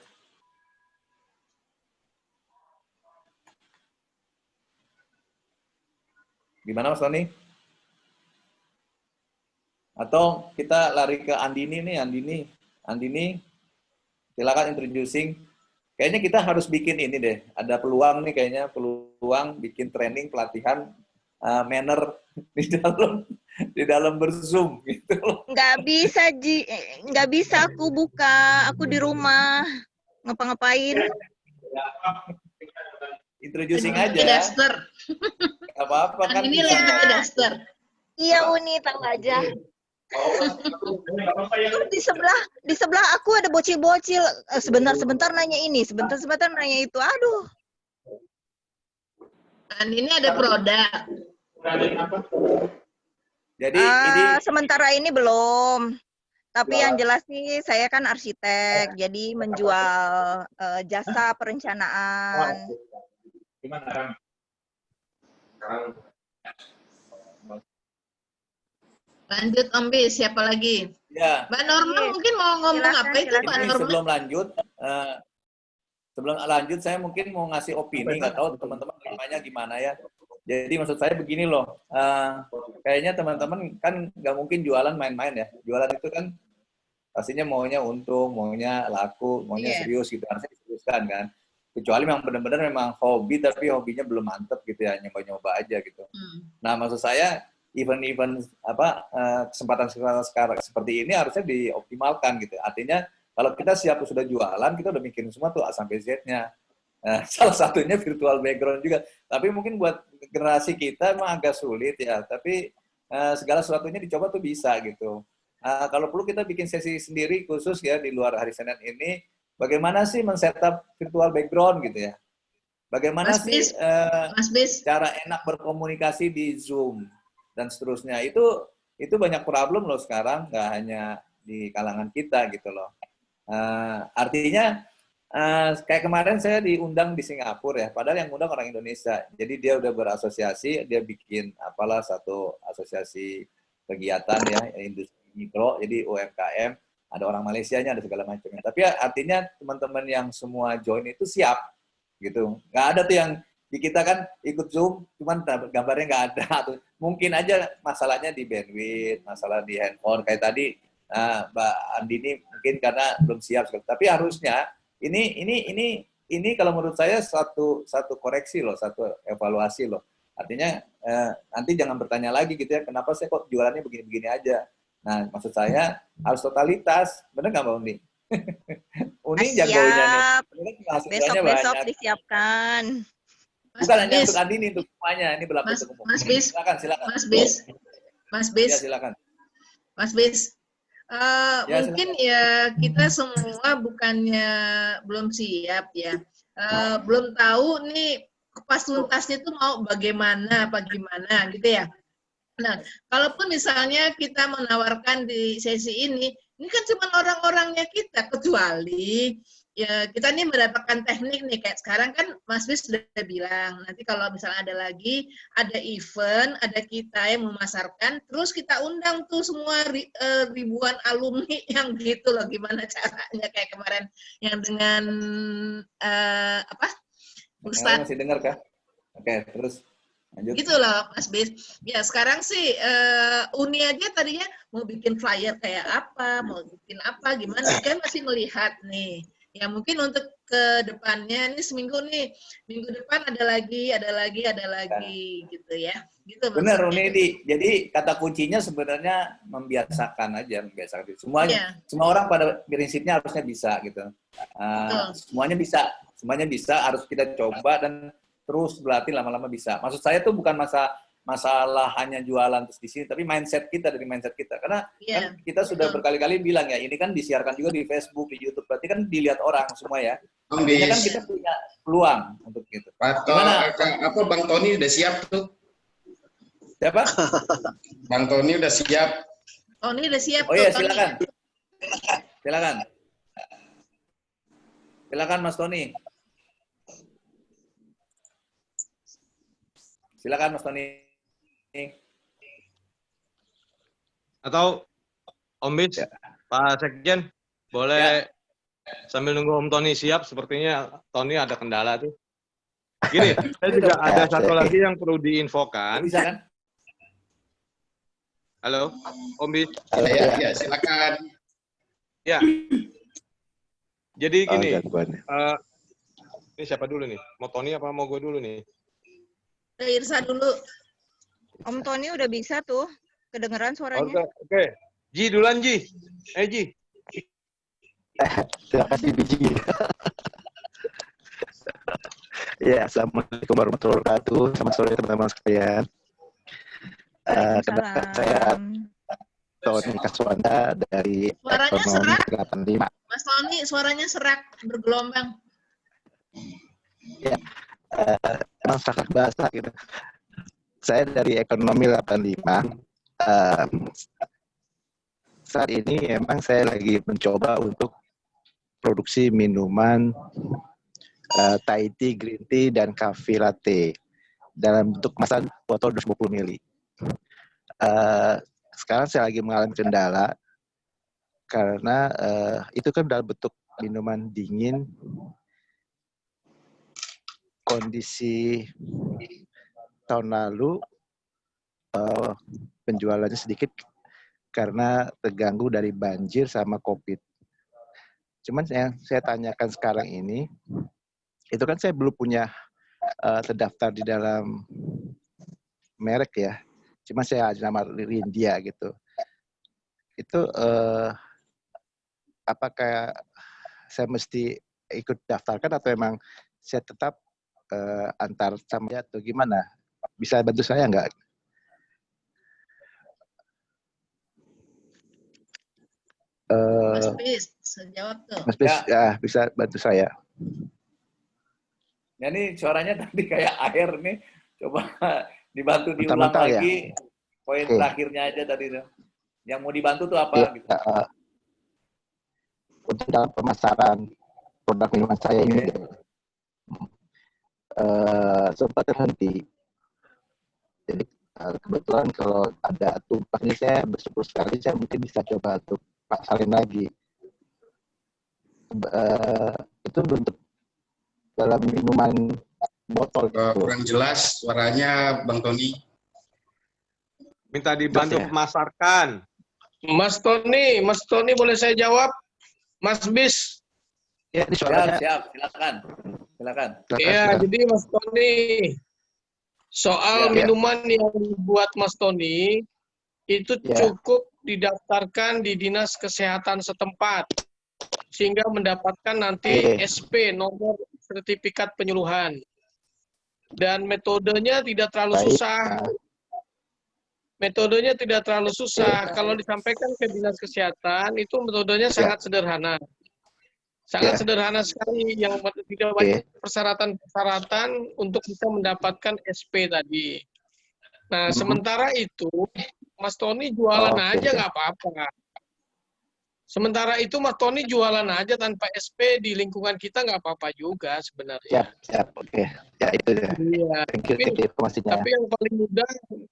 Gimana Mas Tony? Atau kita lari ke Andini nih, Andini, silakan introducing. Kayaknya kita harus bikin ini deh, ada peluang nih kayaknya, peluang bikin training pelatihan manner di dalam berzoom gitu loh. Nggak bisa nggak bisa aku buka, aku di rumah ngapa-ngapain. Introducing aja. Daster. Apa-apa kan. Ini lagi pakai daster. Iya Uni, tahu aja. Di sebelah aku ada bocil-bocil. Sebentar nanya ini, sebentar nanya itu. Aduh. Dan ini ada produk. Jadi ini sementara ini belum. Tapi yang jelas sih saya kan arsitek, jadi menjual jasa perencanaan. Gimana? Lanjut Om Bis, siapa lagi? Ya. Mbak Norma mungkin mau ngomong apa itu Mbak Norma? Sebelum lanjut, saya mungkin mau ngasih opini, nggak tahu teman-teman namanya gimana ya. Jadi maksud saya begini loh, kayaknya teman-teman kan nggak mungkin jualan main-main ya. Jualan itu kan pastinya maunya untung, maunya laku, maunya serius gitu, harusnya diseriuskan kan. Kecuali memang benar-benar memang hobi, tapi hobinya belum mantep gitu ya, nyoba-nyoba aja gitu. Nah maksud saya, event-event kesempatan sekarang seperti ini harusnya dioptimalkan gitu. Artinya kalau kita sudah jualan, kita udah mikirin semua tuh A sampai Z-nya. Salah satunya virtual background juga. Tapi mungkin buat generasi kita emang agak sulit ya. Tapi segala sesuatunya dicoba tuh bisa gitu. Kalau perlu kita bikin sesi sendiri khusus ya di luar hari Senin ini. Bagaimana sih men-setup virtual background gitu ya? Bagaimana sih cara enak berkomunikasi di Zoom dan seterusnya? Itu banyak problem loh sekarang, nggak hanya di kalangan kita gitu loh. Artinya kayak kemarin saya diundang di Singapura ya, padahal yang undang orang Indonesia. Jadi dia udah berasosiasi, dia bikin apalah satu asosiasi kegiatan ya, industri mikro, jadi UMKM, ada orang Malaysianya, ada segala macamnya. Tapi artinya teman-teman yang semua join itu siap gitu. Nggak ada tuh yang di kita kan ikut Zoom, cuman gambarnya nggak ada. Mungkin aja masalahnya di bandwidth, masalah di handphone kayak tadi. Mbak Andini mungkin karena belum siap. Tapi harusnya ini kalau menurut saya satu koreksi loh, satu evaluasi loh. Artinya nanti jangan bertanya lagi gitu ya, kenapa saya kok jualannya begini-begini aja. Nah, maksud saya harus totalitas. Benar nggak Mbak Uni? Uni jagonya nih. Besok disiapkan. Bukan hanya untuk Andini, untuk semuanya. Ini berlaku untuk umum. Mas Bis. Silakan. Mas Bis. Ya, silakan. Mas Bis. Mungkin ya kita semua bukannya belum siap ya. Belum tahu nih pas tuntasnya itu mau bagaimana, apa gimana gitu ya. Nah, kalaupun misalnya kita menawarkan di sesi ini kan cuma orang-orangnya kita, kecuali ya kita nih mendapatkan teknik nih, kayak sekarang kan Mas Bis sudah bilang, nanti kalau misalnya ada event, ada kita yang memasarkan, terus kita undang tuh semua ribuan alumni yang gitu loh, gimana caranya, kayak kemarin yang dengan Ustadz. Masih dengar kah? Oke, terus lanjut. Gitu loh Mas Bis. Ya sekarang sih Uni aja tadinya mau bikin flyer kayak apa, mau bikin apa, gimana, kan masih melihat nih. Ya mungkin untuk ke depannya, ini seminggu nih, minggu depan ada lagi gitu ya. Gitu. Benar Uni, jadi kata kuncinya sebenarnya membiasakan aja, membiasakan. Semua orang pada prinsipnya harusnya bisa gitu. Semuanya bisa, harus kita coba dan terus berlatih lama-lama bisa. Maksud saya tuh bukan masalah hanya jualan terus di sini, tapi mindset kita dari mindset kita. Karena kan kita sudah berkali-kali bilang ya, ini kan disiarkan juga di Facebook, di YouTube, berarti kan dilihat orang semua ya. Artinya kan kita punya peluang untuk itu. Gimana? Apa Bang Tony udah siap tuh? Siapa? Bang Tony udah siap. Tony udah siap. Oh iya, silakan. Silakan. Silakan Mas Tony. Silakan Mas Tony. Atau Om Bis, Pak Sekjen, boleh sambil nunggu Om Tony siap, sepertinya Tony ada kendala tuh. Gini, saya juga ada satu lagi yang perlu diinfokan. Bisa kan? Halo, Om Bis. Ya, silakan. Ya. Jadi gini, ini siapa dulu nih? Mau Tony apa mau gue dulu nih? Irsa dulu. Om Tony udah bisa tuh, kedengeran suaranya. Oke. Ji duluan Ji. Ji. Terima kasih Biji. Ya, assalamualaikum warahmatullahi wabarakatuh. Selamat sore teman-teman sekalian. Kenalkan saya Tony Kaswanda dari Suaranya Ekonomi 85. Mas Tony, suaranya serak, bergelombang. Ya, emang serak bahasa gitu. Saya dari Ekonomi 85. Saat ini emang saya lagi mencoba untuk produksi minuman Thai tea, green tea, dan cafe latte dalam bentuk kemasan botol 250 ml. Sekarang saya lagi mengalami kendala karena itu kan dalam bentuk minuman dingin. Kondisi tahun lalu penjualannya sedikit karena terganggu dari banjir sama COVID. Cuman yang saya tanyakan sekarang ini, itu kan saya belum punya terdaftar di dalam merek ya. Cuma saya ada nama Rindia gitu. Itu apakah saya mesti ikut daftarkan atau emang saya tetap antar sama dia atau gimana? Bisa bantu saya nggak? Mas Bis, jawab tuh. Mas Bis, ya bisa bantu saya. Ya ini suaranya tadi kayak air nih. Coba dibantu diulang Bentar-bentar lagi. Ya? Poin Oke. terakhirnya aja tadi tuh. Yang mau dibantu tuh apa? Ya, gitu. Untuk dalam pemasaran produk minuman saya ini sempat terhenti. Jadi kebetulan kalau ada tumpah ini saya bersyukur sekali saya mungkin bisa coba untuk pasarin lagi. Itu untuk dalam minuman botol. Kurang jelas suaranya Bang Tony. Minta dibantu memasarkan. Mas Tony boleh saya jawab? Mas Bis. Ya, ini suaranya. Siap, silakan. Silakan. Ya, jadi Mas Tony, soal minuman yang dibuat Mas Tony, itu cukup didaftarkan di Dinas Kesehatan setempat, sehingga mendapatkan nanti SP, nomor sertifikat penyuluhan. Dan metodenya tidak terlalu susah. Metodenya tidak terlalu susah. Kalau disampaikan ke Dinas Kesehatan, itu metodenya sangat sederhana. Sangat sederhana sekali, yang tidak banyak persyaratan-persyaratan untuk bisa mendapatkan SP tadi. Nah, sementara itu, Mas Tony jualan aja nggak apa-apa. Sementara itu Mas Tony jualan aja tanpa SP di lingkungan kita nggak apa-apa juga sebenarnya. Siap, oke. Ya, itu ya. Iya. Tapi yang paling mudah,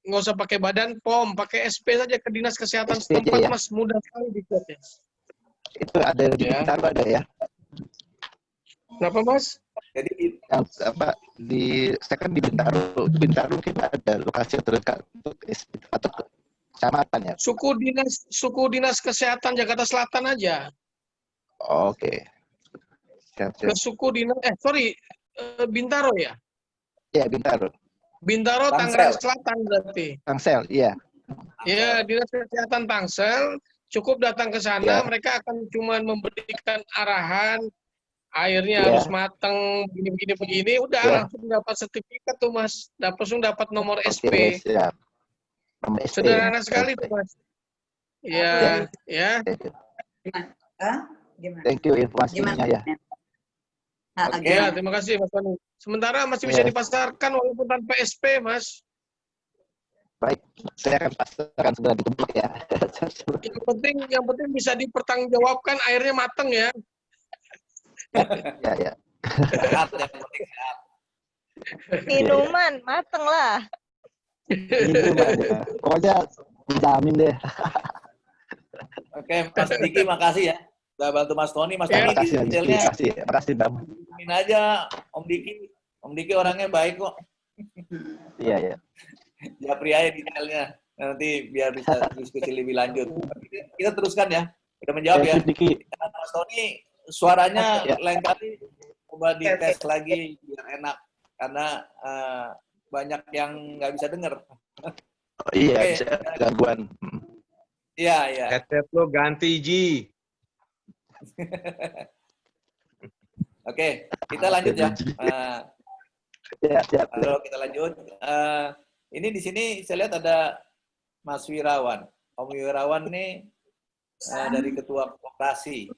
nggak usah pakai Badan POM, pakai SP saja ke Dinas Kesehatan setempat, Mas, mudah sekali dibuatnya. Itu ada di Bintaro ada ya? Kenapa, Mas? Jadi yang apa saya kan di Bintaro kita ada lokasi terdekat untuk atau kecamatan ya? Suku dinas kesehatan Jakarta Selatan aja. Oke. Ke suku dinas Bintaro ya? Iya, Bintaro. Bintaro Tangerang Selatan berarti. Tangsel, iya. Ya, Dinas Kesehatan Tangsel cukup datang ke sana, mereka akan cuma memberikan arahan airnya harus matang begini, udah langsung dapat sertifikat tuh Mas, langsung dapat nomor SP. Siap. Nomor SP. Sederhana sekali tuh Mas. Ya, ya. Gimana? Thank you informasinya ya. Ya, terima kasih Mas Tony. Sementara masih bisa dipasarkan walaupun tanpa SP, Mas. Baik, saya akan pasarkan segera di Kemplek ya. Yang penting bisa dipertanggungjawabkan airnya matang ya. Ya, ya. Minuman, mateng lah. Minuman ya. Pokoknya dijamin deh. Oke, Mas Diki, makasih ya. Udah bantu Mas Tony. Mas Tony detailnya. Makasih, Bang. Ini aja Om Diki. Om Diki orangnya baik kok. Iya, iya. Japri aja detailnya. Nanti biar bisa diskusi lebih lanjut. Kita teruskan ya. Kita menjawab ya. Mas Tony, suaranya lain kali coba dites lagi biar enak. Karena banyak yang nggak bisa dengar. Oh, iya, bisa gangguan. Iya, iya. Headset lo ganti, Ji. Oke, kita lanjut ya. Siap. Kalau kita lanjut, ini di sini saya lihat ada Mas Wirawan. Om Wirawan nih dari Ketua Koperasi.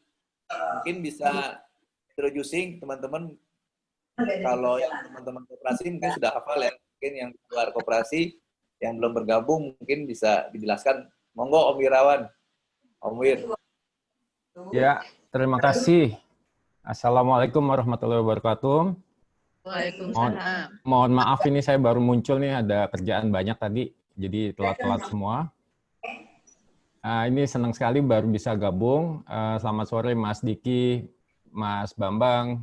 Mungkin bisa introducing teman-teman. Kalau yang teman-teman koperasi mungkin sudah hafal ya. Mungkin yang di luar koperasi yang belum bergabung mungkin bisa dijelaskan. Monggo Om Wirawan. Om Wir. Ya, terima kasih. Assalamualaikum warahmatullahi wabarakatuh. Waalaikumsalam. Mohon maaf ini saya baru muncul nih, ada kerjaan banyak tadi, jadi telat-telat semua. Ini senang sekali baru bisa gabung. Selamat sore Mas Diki, Mas Bambang,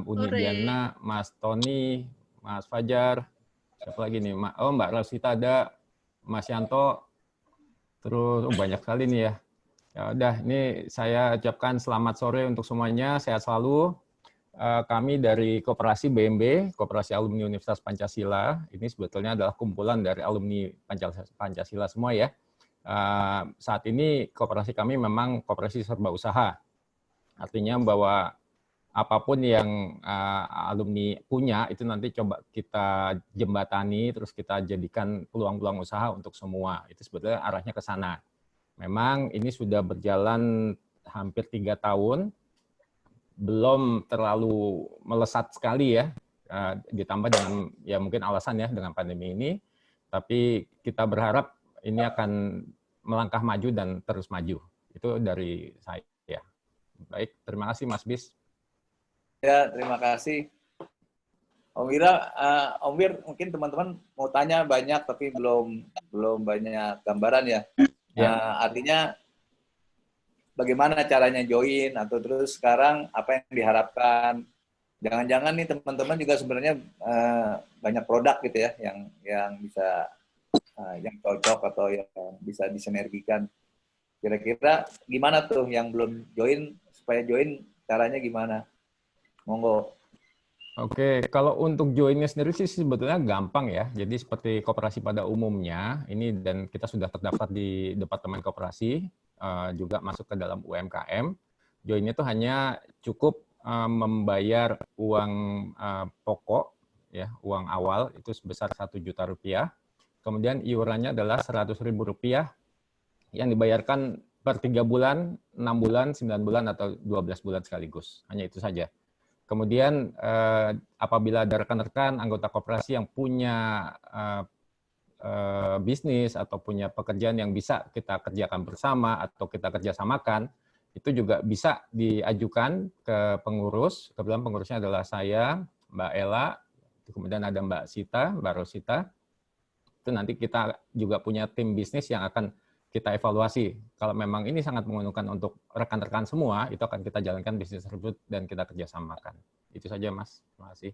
Uni Diana, Mas Tony, Mas Fajar, siapa lagi nih? Oh, Mbak Rosita ada, Mas Yanto, terus banyak sekali nih ya. Ya udah, ini saya ucapkan selamat sore untuk semuanya, sehat selalu. Kami dari Koperasi BMB, Koperasi Alumni Universitas Pancasila, ini sebetulnya adalah kumpulan dari alumni Pancasila semua ya. Saat ini koperasi kami memang koperasi serba usaha. Artinya bahwa apapun yang alumni punya, itu nanti coba kita jembatani, terus kita jadikan peluang-peluang usaha untuk semua. Itu sebetulnya arahnya ke sana. Memang ini sudah berjalan hampir 3 tahun, belum terlalu melesat sekali ya, ditambah dengan ya mungkin alasan ya dengan pandemi ini, tapi kita berharap ini akan melangkah maju dan terus maju. Itu dari saya. Baik, terima kasih Mas Bis. Ya, terima kasih. Om Wir, mungkin teman-teman mau tanya banyak tapi belum banyak gambaran ya. Artinya bagaimana caranya join atau terus sekarang apa yang diharapkan? Jangan-jangan nih teman-teman juga sebenarnya banyak produk gitu ya yang bisa yang cocok atau yang bisa disinergikan. Kira-kira gimana tuh yang belum join supaya join caranya gimana? Monggo. Oke, kalau untuk joinnya sendiri sih sebetulnya gampang ya. Jadi seperti koperasi pada umumnya, ini dan kita sudah terdaftar di Departemen Koperasi, juga masuk ke dalam UMKM. Joinnya itu hanya cukup membayar uang pokok, ya, uang awal itu sebesar Rp1.000.000. Kemudian iurannya adalah Rp100.000 yang dibayarkan per 3 bulan, 6 bulan, 9 bulan, atau 12 bulan sekaligus. Hanya itu saja. Kemudian apabila ada rekan-rekan anggota koperasi yang punya bisnis atau punya pekerjaan yang bisa kita kerjakan bersama atau kita kerjasamakan, itu juga bisa diajukan ke pengurus. Kebetulan pengurusnya adalah saya, Mbak Ella, kemudian ada Mbak Sita, Mbak Rosita. Itu nanti kita juga punya tim bisnis yang akan kita evaluasi. Kalau memang ini sangat menguntungkan untuk rekan-rekan semua, itu akan kita jalankan bisnis tersebut dan kita kerjasamakan. Itu saja, Mas. Terima kasih.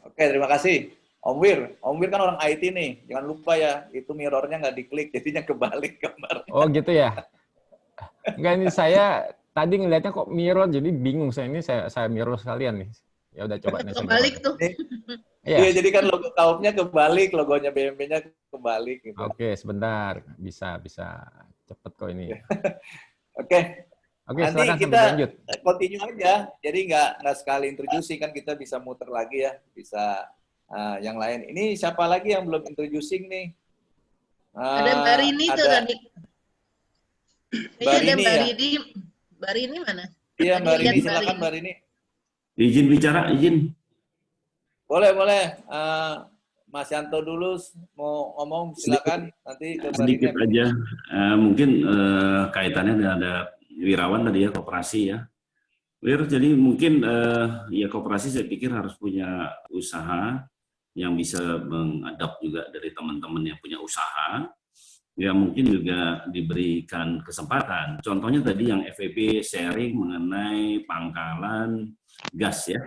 Oke, terima kasih. Om Wir kan orang IT nih. Jangan lupa ya, itu mirrornya nggak diklik, jadinya kebalik gambarnya. Oh, gitu ya? Enggak, ini saya tadi ngelihatnya kok mirror, jadi bingung. Saya mirror sekalian nih. Ya udah coba. Kebalik tuh. Iya, jadi kan logo kaupnya kebalik, logonya BMB-nya kebalik. Gitu. Oke, sebentar. Bisa cepet kok ini. Oke. Oke, Nanti silakan kita sambil lanjut. continue aja. Jadi nggak sekali introducing kan kita bisa muter lagi ya, bisa yang lain. Ini siapa lagi yang belum introducing nih? Ada Barini tuh ada tadi. Barini ya. Barini mana? Iya, Tadi Mbak Rini, lihat silakan Mbak Rini. Izin bicara, izin. Boleh. Mas Yanto dulu mau ngomong, silakan. Nanti ke Mbak Rini. Sedikit aja, mungkin kaitannya ada Wirawan tadi ya, koperasi ya. Jadi mungkin ya koperasi saya pikir harus punya usaha yang bisa mengadap juga dari teman-teman yang punya usaha, ya mungkin juga diberikan kesempatan. Contohnya tadi yang FEB sharing mengenai pangkalan gas ya.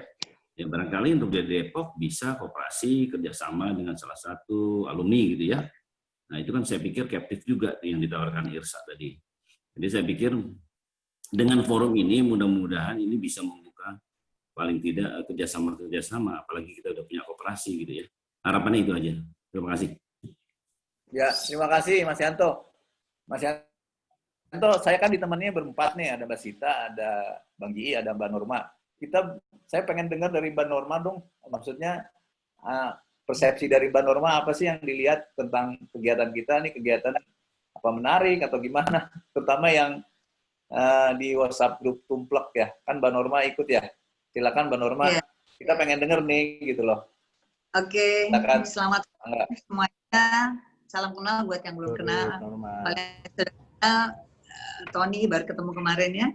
Ya barangkali untuk di Depok bisa koperasi kerjasama dengan salah satu alumni gitu ya. Nah itu kan saya pikir captive juga yang ditawarkan Irsa tadi. Jadi saya pikir dengan forum ini mudah-mudahan ini bisa membuka paling tidak kerjasama, apalagi kita udah punya koperasi gitu ya. Harapannya itu aja. Terima kasih. Ya, terima kasih Mas Yanto. Mas Yanto, saya kan ditemaninya berempat nih, ada Mbak Sita, ada Bang Ji, ada Mbak Norma. Saya pengen dengar dari Mbak Norma dong, maksudnya persepsi dari Mbak Norma apa sih yang dilihat tentang kegiatan kita nih, kegiatan apa menarik atau gimana, terutama yang di WhatsApp grup Tumplek ya, kan Mbak Norma ikut ya. Silakan Mbak Norma, kita pengen denger nih gitu loh. Oke, Silakan. selamat semuanya. Salam kenal buat yang belum kenal. Tony baru ketemu kemarin ya,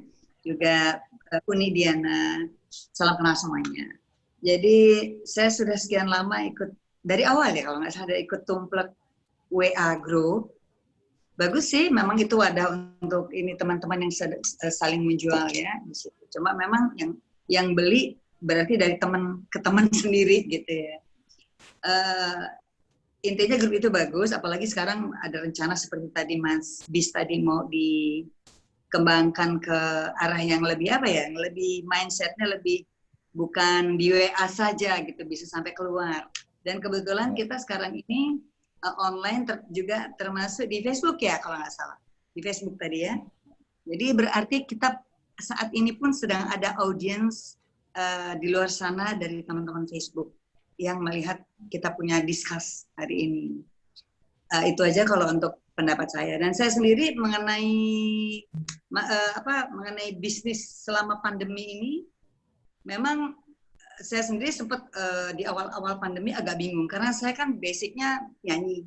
juga Uni Diana. Salam kenal semuanya. Jadi saya sudah sekian lama ikut dari awal ya, kalau nggak salah ikut Tumplek WA Group. Bagus sih, memang itu wadah untuk ini teman-teman yang saling menjual ya. Cuma memang yang beli berarti dari teman ke teman sendiri gitu ya. Intinya grup itu bagus, apalagi sekarang ada rencana seperti tadi Mas Bis tadi mau dikembangkan ke arah yang lebih apa ya, yang lebih mindsetnya lebih bukan di WA saja gitu, bisa sampai keluar. Dan kebetulan kita sekarang ini online juga termasuk di Facebook ya kalau nggak salah, di Facebook tadi ya. Jadi berarti kita saat ini pun sedang ada audiens di luar sana dari teman-teman Facebook yang melihat kita punya discuss hari ini. Itu aja kalau untuk pendapat saya. Dan saya sendiri mengenai mengenai bisnis selama pandemi ini, memang saya sendiri sempat di awal-awal pandemi agak bingung karena saya kan basicnya nyanyi.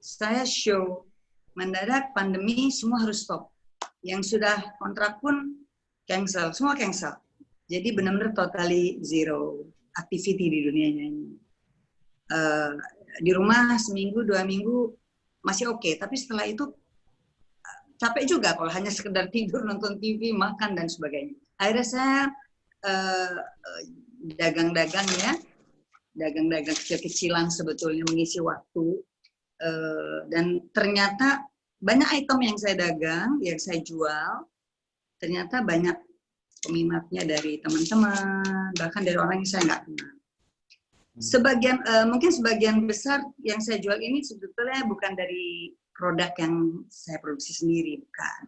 Saya show, mendadak pandemi semua harus stop. Yang sudah kontrak pun cancel, semua cancel. Jadi benar-benar totally zero activity di dunia nyanyi. Di rumah seminggu, 2 minggu masih oke, tapi setelah itu capek juga kalau hanya sekedar tidur, nonton TV, makan dan sebagainya. Akhirnya saya dagang-dagang ya, dagang-dagang kecil-kecilan sebetulnya mengisi waktu, dan ternyata banyak item yang saya dagang, yang saya jual, ternyata banyak peminatnya dari teman-teman, bahkan dari orang yang saya nggak kenal. Mungkin sebagian besar yang saya jual ini sebetulnya bukan dari produk yang saya produksi sendiri, bukan.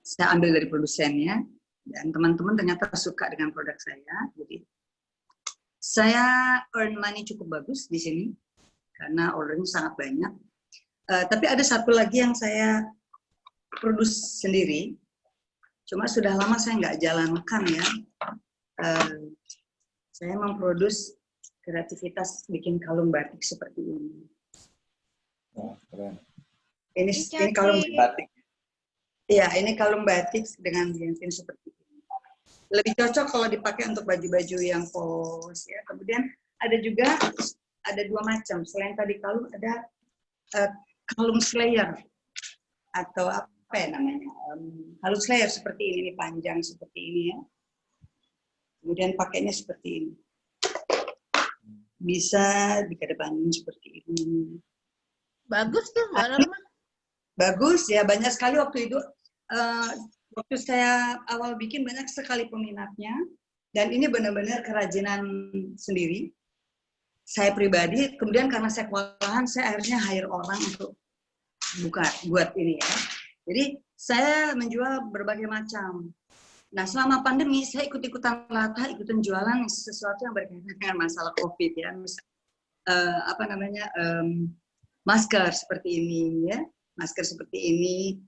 Saya ambil dari produsennya, dan teman-teman ternyata suka dengan produk saya. Jadi saya earn money cukup bagus di sini karena ordernya sangat banyak. Tapi ada satu lagi yang saya produce sendiri, cuma sudah lama saya nggak jalankan ya. Saya memproduksi kreativitas bikin kalung batik seperti ini. Oh, keren. Ini kalung batik. Iya, ini kalung batik dengan gensin seperti ini. Lebih cocok kalau dipakai untuk baju-baju yang pos ya. Kemudian ada juga ada 2 macam. Selain tadi kalung ada kalung slayer atau apa ya namanya? Kalung slayer seperti ini panjang seperti ini ya. Kemudian pakainya seperti ini. Bisa dikedepanin seperti ini. Bagus tuh, Mbak Norma. Bagus ya, banyak sekali waktu itu. Waktu saya awal bikin banyak sekali peminatnya. Dan ini benar-benar kerajinan sendiri. Saya pribadi, kemudian karena saya kewalahan, saya akhirnya hire orang untuk buat ini ya. Jadi saya menjual berbagai macam. Nah, selama pandemi saya ikut-ikutan latah, ikutan jualan sesuatu yang berkaitan dengan masalah COVID ya. Masker seperti ini ya, masker seperti ini.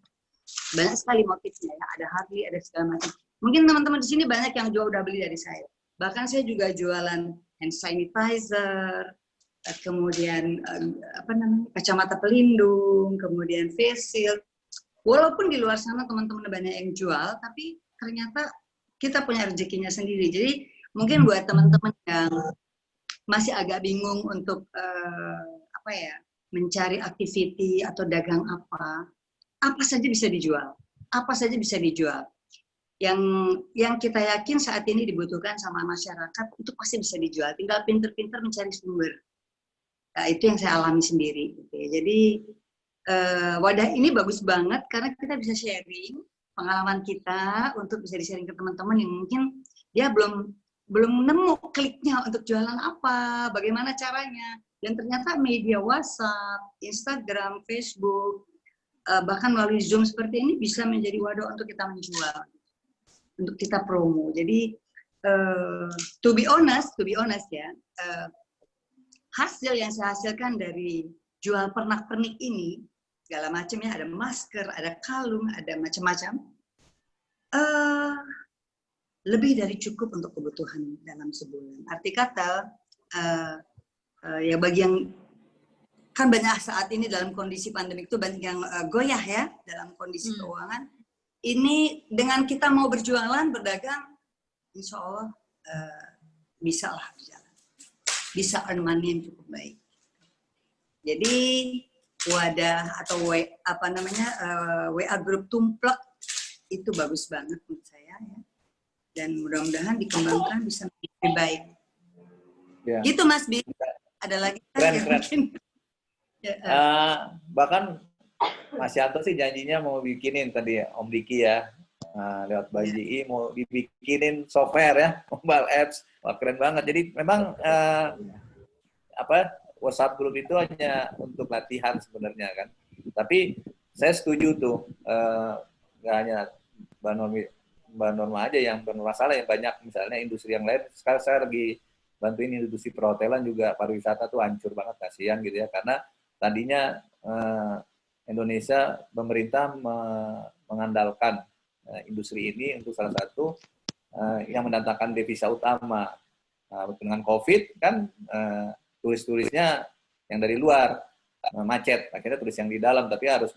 Banyak sekali motifnya ya, ada Harley, ada segala macam. Mungkin teman-teman di sini banyak yang udah beli dari saya. Bahkan saya juga jualan hand sanitizer, kemudian kacamata pelindung, kemudian face shield. Walaupun di luar sana teman-teman banyak yang jual, tapi ternyata kita punya rezekinya sendiri. Jadi mungkin buat teman-teman yang masih agak bingung untuk mencari activity atau dagang apa saja bisa dijual. Apa saja bisa dijual. Yang kita yakin saat ini dibutuhkan sama masyarakat itu pasti bisa dijual. Tinggal pinter-pinter mencari sumber. Nah, itu yang saya alami sendiri. Gitu ya. Jadi wadah ini bagus banget karena kita bisa sharing pengalaman kita untuk bisa di-sharing ke teman-teman yang mungkin dia belum nemu kliknya untuk jualan apa, bagaimana caranya. Dan ternyata media WhatsApp, Instagram, Facebook, bahkan melalui Zoom seperti ini bisa menjadi wadah untuk kita menjual, untuk kita promo. Jadi to be honest ya, hasil yang saya hasilkan dari jual pernak-pernik ini segala macam ya, ada masker, ada kalung, ada macam-macam, lebih dari cukup untuk kebutuhan dalam sebulan. Arti kata ya bagi yang kan banyak saat ini dalam kondisi pandemik itu banyak yang goyah ya dalam kondisi keuangan. Ini dengan kita mau berjualan, berdagang, insya Allah bisa lah berjalan. Bisa earn money yang cukup baik. Jadi wadah atau WA grup tumplek itu bagus banget menurut saya ya. Dan mudah-mudahan dikembangkan bisa lebih baik. Ya. Gitu Mas Bi. Ada lagi keren. Bahkan Mas Yanto sih janjinya mau bikinin tadi ya, Om Diki ya, lewat Banji mau dibikinin software ya, mobile apps. Wah, keren banget. Jadi memang WhatsApp group itu hanya untuk latihan sebenarnya kan. Tapi saya setuju tuh, nggak hanya Mbak Norma aja yang bermasalah, yang banyak misalnya industri yang lain. Sekarang saya lagi bantuin industri perhotelan juga, pariwisata tuh hancur banget, kasihan gitu ya. Karena tadinya Indonesia, pemerintah mengandalkan industri ini untuk salah satu yang mendatangkan devisa utama. Dengan COVID kan turis-turisnya yang dari luar macet, akhirnya turis yang di dalam, tapi harus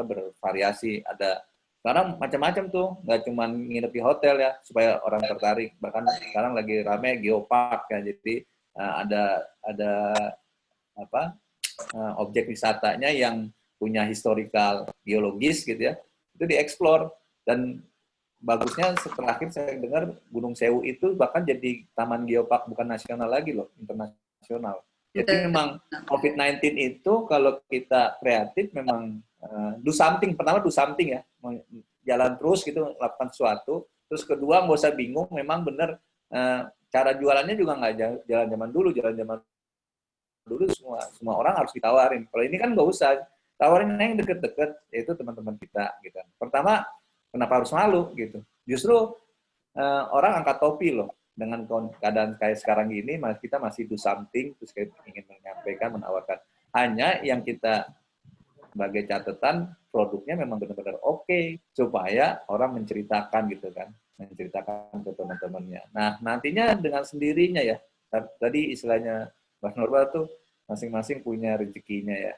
bervariasi. Ada sekarang macam-macam tuh, nggak cuma nginep di hotel ya supaya orang tertarik. Bahkan sekarang lagi rame geopark ya, jadi ada objek wisatanya yang punya historical geologis gitu ya, itu dieksplor. Dan bagusnya terakhir saya dengar Gunung Sewu itu bahkan jadi taman geopark, bukan nasional lagi loh, internasional. Jadi memang COVID-19 itu kalau kita kreatif memang do something. Pertama do something ya, jalan terus gitu, lakukan sesuatu. Terus kedua nggak usah bingung, memang benar cara jualannya juga nggak jalan zaman dulu. Semua orang harus ditawarin. Kalau ini kan nggak usah, tawarin yang deket-deket, yaitu teman-teman kita gitu. Pertama, kenapa harus malu gitu? Justru orang angkat topi loh. Dengan keadaan kayak sekarang ini, kita masih do something, terus kita ingin menyampaikan, menawarkan. Hanya yang kita sebagai catatan, produknya memang benar-benar oke, supaya orang menceritakan gitu kan, menceritakan ke teman-temannya. Nah, nantinya dengan sendirinya ya, tadi istilahnya Mbak Norma tuh masing-masing punya rezekinya ya.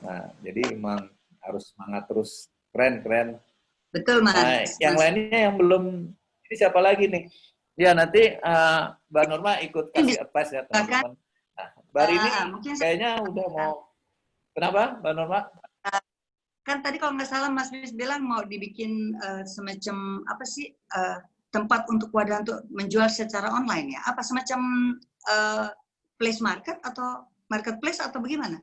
Nah, jadi memang harus semangat terus, keren. Betul, Mas. Nah, yang lainnya yang belum, ini siapa lagi nih? Ya, nanti Mbak Norma ikut kasih advice ya teman-teman. Nah, Mbak ini kayaknya udah mau, kenapa Mbak Norma? Kan tadi kalau nggak salah Mas Bis bilang mau dibikin semacam tempat untuk wadah untuk menjual secara online ya? Apa semacam place market atau marketplace atau bagaimana?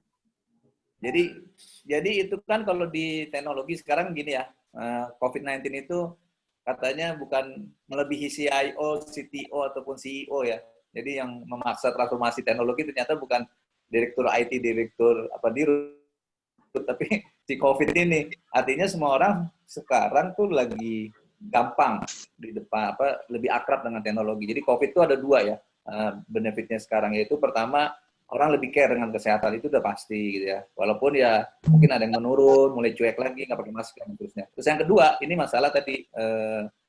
Jadi itu kan kalau di teknologi sekarang gini ya, COVID-19 itu katanya bukan melebihi CIO, CTO ataupun CEO ya. Jadi yang memaksa transformasi teknologi ternyata bukan direktur IT, direktur dirut, tapi si COVID ini. Artinya semua orang sekarang tuh lagi gampang di depan lebih akrab dengan teknologi. Jadi COVID itu ada dua ya benefitnya sekarang, yaitu pertama orang lebih care dengan kesehatan, itu udah pasti gitu ya. Walaupun ya mungkin ada yang menurun, mulai cuek lagi, nggak pakai masker dan terusnya. Terus yang kedua, ini masalah tadi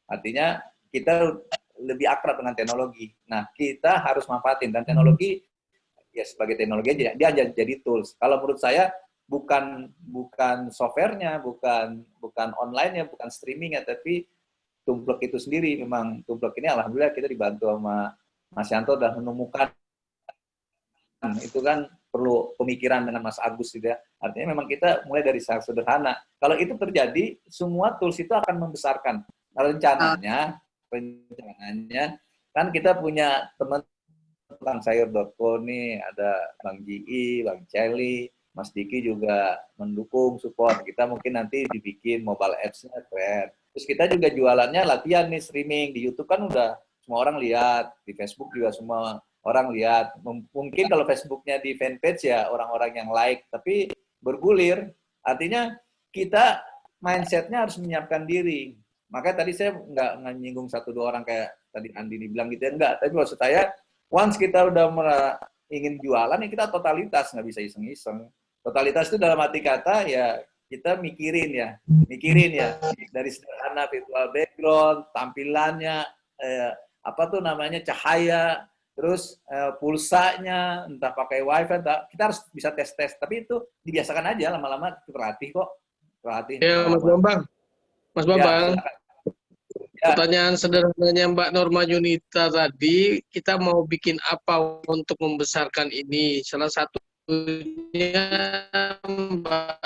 artinya kita lebih akrab dengan teknologi. Nah, kita harus manfaatin, dan teknologi ya sebagai teknologi aja, dia jadi tools. Kalau menurut saya bukan softwarenya, bukan online-nya, bukan streaming-nya, tapi Tumplek itu sendiri. Memang Tumplek ini alhamdulillah kita dibantu sama Mas Yanto dan menemukan itu kan perlu pemikiran dengan Mas Agus gitu ya. Artinya memang kita mulai dari sangat sederhana. Kalau itu terjadi, semua tools itu akan membesarkan. Rencananya kan kita punya teman sayur.co nih, ada Bang Ji, Bang Celi, Mas Diki juga mendukung, support. Kita mungkin nanti dibikin mobile apps-nya keren. Terus kita juga jualannya latihan nih, streaming. Di YouTube kan udah semua orang lihat, di Facebook juga semua orang lihat. Mungkin kalau Facebooknya di fanpage ya orang-orang yang like, tapi bergulir. Artinya kita mindset-nya harus menyiapkan diri. Makanya tadi saya nggak nyinggung 1-2 orang kayak tadi Andi dibilang gitu ya, enggak. Tapi maksud saya, once kita udah ingin jualan, ya kita totalitas, nggak bisa iseng-iseng. Totalitas itu dalam arti kata ya kita mikirin ya dari sederhana virtual background, tampilannya, cahaya, terus pulsanya, entah pakai wifi, kita harus bisa tes-tes. Tapi itu dibiasakan aja, lama-lama terlatih kok. Terlatih. Ya, Mas Bambang. Mas Bambang. Ya. Pertanyaan sederhananya Mbak Norma Yunita tadi, kita mau bikin apa untuk membesarkan ini? Salah satunya Mbak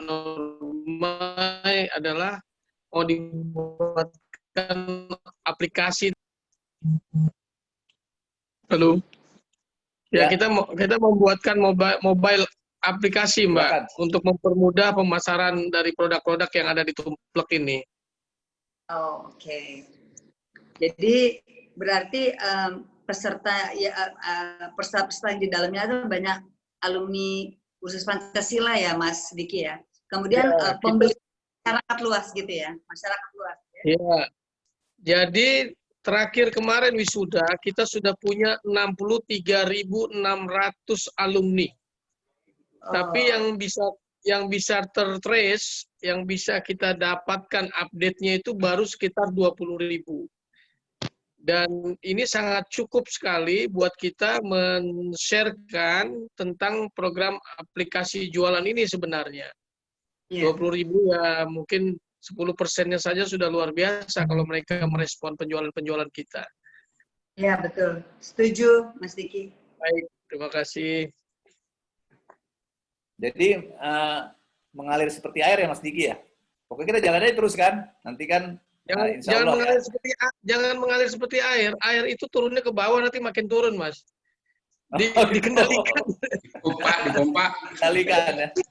Norma adalah mau dibuatkan aplikasi. Halo. Ya, kita membuatkan mobile aplikasi, Mbak, untuk mempermudah pemasaran dari produk-produk yang ada di Tumplek ini. Oh, oke. Jadi berarti peserta yang di dalamnya itu banyak alumni khusus Pancasila ya, Mas Diki ya. Kemudian Ya, pembeli masyarakat luas gitu ya, masyarakat luas. Ya. Jadi terakhir kemarin wisuda kita sudah punya 63.600 alumni. Tapi yang bisa tertrace, yang bisa kita dapatkan update-nya itu baru sekitar 20.000. Dan ini sangat cukup sekali buat kita men-sharekan tentang program aplikasi jualan ini sebenarnya. 20.000 ya mungkin 10%-nya saja sudah luar biasa kalau mereka merespon penjualan-penjualan kita. Ya, betul. Setuju, Mas Diki. Baik, terima kasih. Jadi mengalir seperti air ya Mas Diki ya. Pokoknya kita jalannya terus kan. Nanti kan Jangan mengalir seperti air. Air itu turunnya ke bawah nanti makin turun, Mas. Dikendalikan. Dipompa.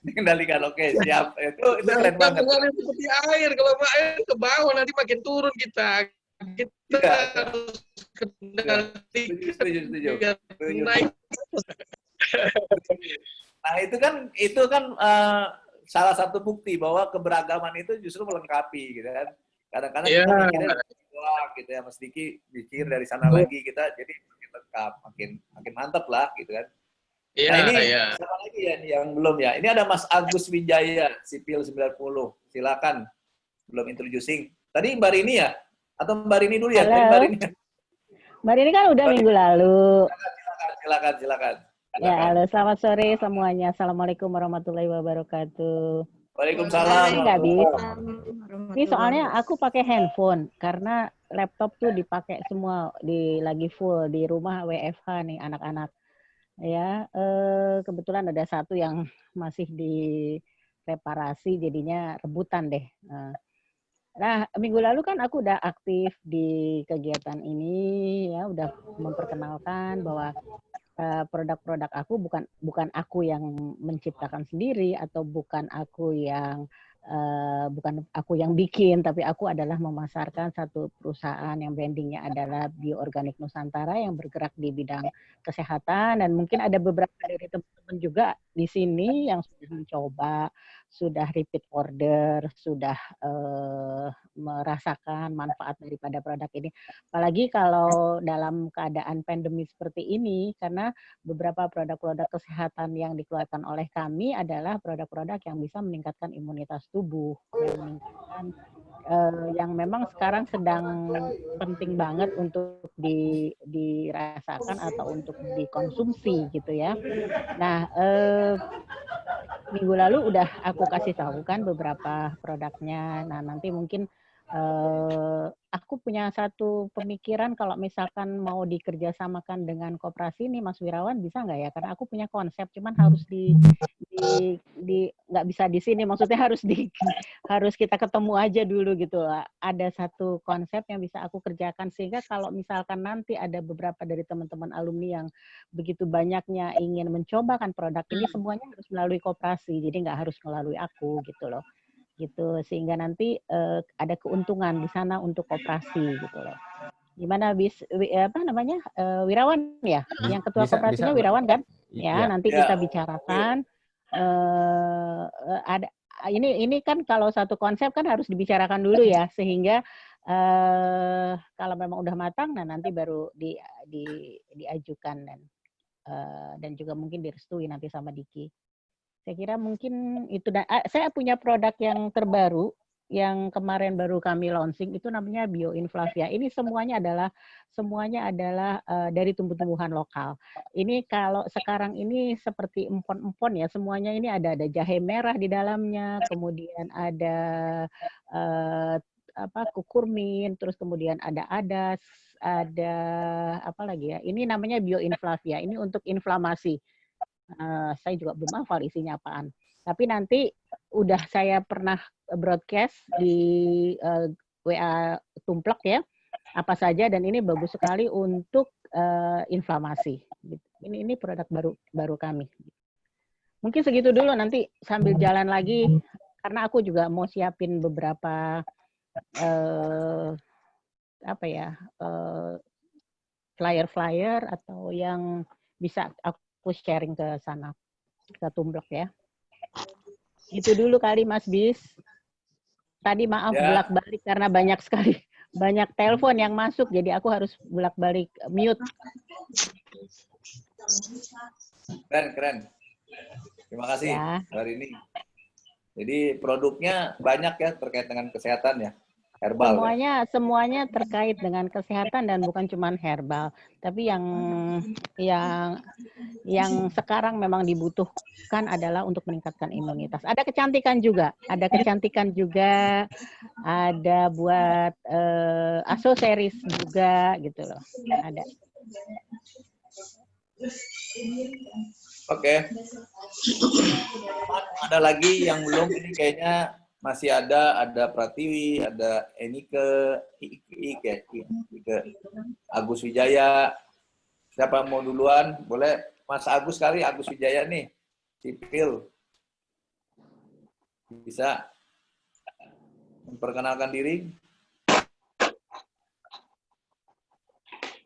Dikendalikan. Oke, siap. Itu keren banget. Mengalir seperti air. Kalau air ke bawah nanti makin turun kita. Kita harus kendalikan. Naik. Nah, itu kan salah satu bukti bahwa keberagaman itu justru melengkapi gitu kan. Kadang-kadang kita mikirnya gitu ya, Mas Diki mikir dari sana lagi, kita jadi makin lengkap, makin mantap lah gitu kan. Nah, ini siapa lagi ya yang belum ya? Ini ada Mas Agus Wijaya, Sipil 90. Silakan. Belum introducing. Tadi Mbak Rini ya? Atau Mbak Rini dulu ya? Mbak Rini kan udah minggu lalu. Silakan. Ya, halo, selamat sore semuanya. Assalamualaikum warahmatullahi wabarakatuh. Waalaikumsalam. Nggak bisa. Ini soalnya aku pakai handphone karena laptop tuh dipakai semua lagi full di rumah WFH nih anak-anak. Ya, kebetulan ada satu yang masih di reparasi jadinya rebutan deh. Nah, minggu lalu kan aku udah aktif di kegiatan ini ya, udah memperkenalkan bahwa produk-produk aku bukan aku yang menciptakan sendiri atau bukan aku yang bikin, tapi aku adalah memasarkan satu perusahaan yang brandingnya adalah Bioorganik Nusantara yang bergerak di bidang kesehatan, dan mungkin ada beberapa dari teman-teman juga di sini yang sudah mencoba sudah repeat order, sudah merasakan manfaat daripada produk ini. Apalagi kalau dalam keadaan pandemi seperti ini, karena beberapa produk-produk kesehatan yang dikeluarkan oleh kami adalah produk-produk yang bisa meningkatkan imunitas tubuh, yang meningkatkan yang memang sekarang sedang penting banget untuk dirasakan atau untuk dikonsumsi gitu ya. Nah, minggu lalu udah aku kasih tahu kan beberapa produknya. Nah, nanti mungkin aku punya satu pemikiran kalau misalkan mau dikerjasamakan dengan koperasi nih Mas Wirawan, bisa nggak ya? Karena aku punya konsep, cuman harus nggak bisa di sini, maksudnya harus kita ketemu aja dulu gitu lah. Ada satu konsep yang bisa aku kerjakan sehingga kalau misalkan nanti ada beberapa dari teman-teman alumni yang begitu banyaknya ingin mencobakan produk ini, semuanya harus melalui koperasi, jadi nggak harus melalui aku gitu loh. Gitu sehingga nanti ada keuntungan di sana untuk koperasi gitu loh. Gimana Wirawan ya, yang ketua koperasinya Wirawan kan? Ya, nanti kita bicarakan. Ada ini kan kalau satu konsep kan harus dibicarakan dulu ya, sehingga kalau memang udah matang, nah nanti baru diajukan dan juga mungkin direstui nanti sama Diki. Saya kira mungkin itu. Saya punya produk yang terbaru yang kemarin baru kami launching, itu namanya Bioinflavia. Ini semuanya adalah dari tumbuh-tumbuhan lokal. Ini kalau sekarang ini seperti empon-empon ya, semuanya ini ada jahe merah di dalamnya, kemudian ada kukurmin, terus kemudian ada adas, ada apa lagi ya? Ini namanya Bioinflavia. Ini untuk inflamasi. Saya juga belum hafal isinya apaan. Tapi nanti udah saya pernah broadcast di WA Tumplek ya, apa saja, dan ini bagus sekali untuk inflamasi. Ini produk baru kami. Mungkin segitu dulu, nanti sambil jalan lagi, karena aku juga mau siapin beberapa flyer-flyer atau yang bisa aku sharing ke sana, ke Tumblek ya. Itu dulu kali Mas Bis. Tadi maaf bolak-balik karena banyak telepon yang masuk, jadi aku harus bolak-balik mute. Keren. Terima kasih hari ini. Jadi produknya banyak ya terkait dengan kesehatan ya. Herbal. Semuanya terkait dengan kesehatan dan bukan cuma herbal, tapi yang sekarang memang dibutuhkan adalah untuk meningkatkan imunitas. Ada kecantikan juga, ada buat aksesoris juga gitu loh. Ada. Oke. Ada lagi yang belum, ini kayaknya masih ada Pratiwi, ada Enike, Agus Wijaya. Siapa mau duluan? Boleh Mas Agus kali, Agus Wijaya nih, sipil. Bisa memperkenalkan diri.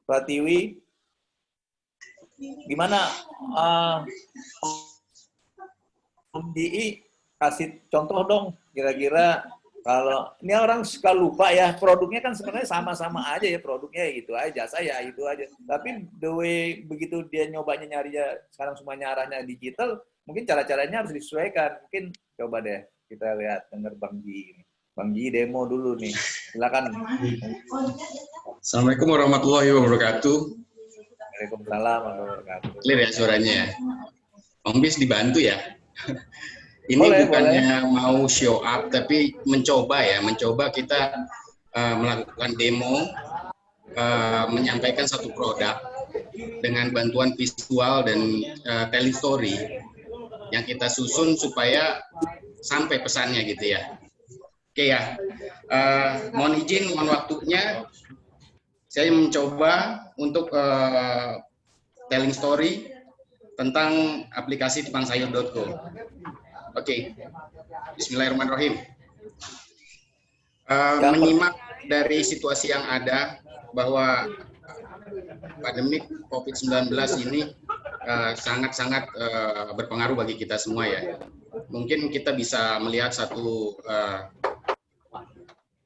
Pratiwi, gimana? Om Di, kasih contoh dong, kira-kira kalau ini orang suka lupa ya, produknya kan sebenarnya sama-sama aja ya, produknya gitu aja, jasa ya itu aja. Tapi the way begitu dia nyobanya nyarinya sekarang semuanya arahnya digital, mungkin cara-caranya harus disesuaikan. Mungkin coba deh kita lihat, denger Bang Ji. Bang Ji demo dulu nih, silakan. Assalamualaikum warahmatullahi wabarakatuh. Waalaikumsalam warahmatullahi wabarakatuh. Clear ya suaranya ya. Om Bis dibantu ya. Ini bukannya mau show up, tapi mencoba kita melakukan demo, menyampaikan satu produk dengan bantuan visual dan telestory yang kita susun supaya sampai pesannya gitu ya. Oke ya, mohon izin, mohon waktunya, saya mencoba untuk telling story tentang aplikasi tepangsayur.co. Oke, bismillahirrahmanirrahim. Menyimak dari situasi yang ada bahwa pandemi COVID-19 ini sangat-sangat berpengaruh bagi kita semua ya. mungkin kita bisa melihat satu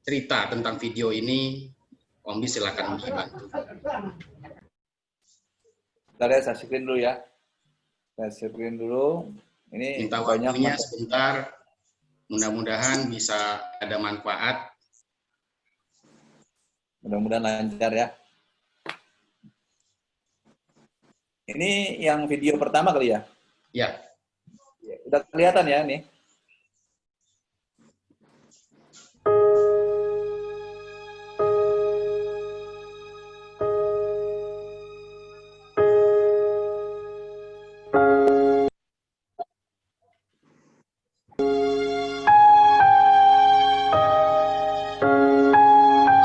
cerita tentang video ini. Om Bis silakan dibantu. Bentar ya, saya screen dulu ya. Saya screen dulu. Ini Minta banyak waktunya sebentar. Mudah-mudahan bisa ada manfaat. Mudah-mudahan lancar ya. Ini yang video pertama kali ya? Ya. Udah kelihatan ya nih?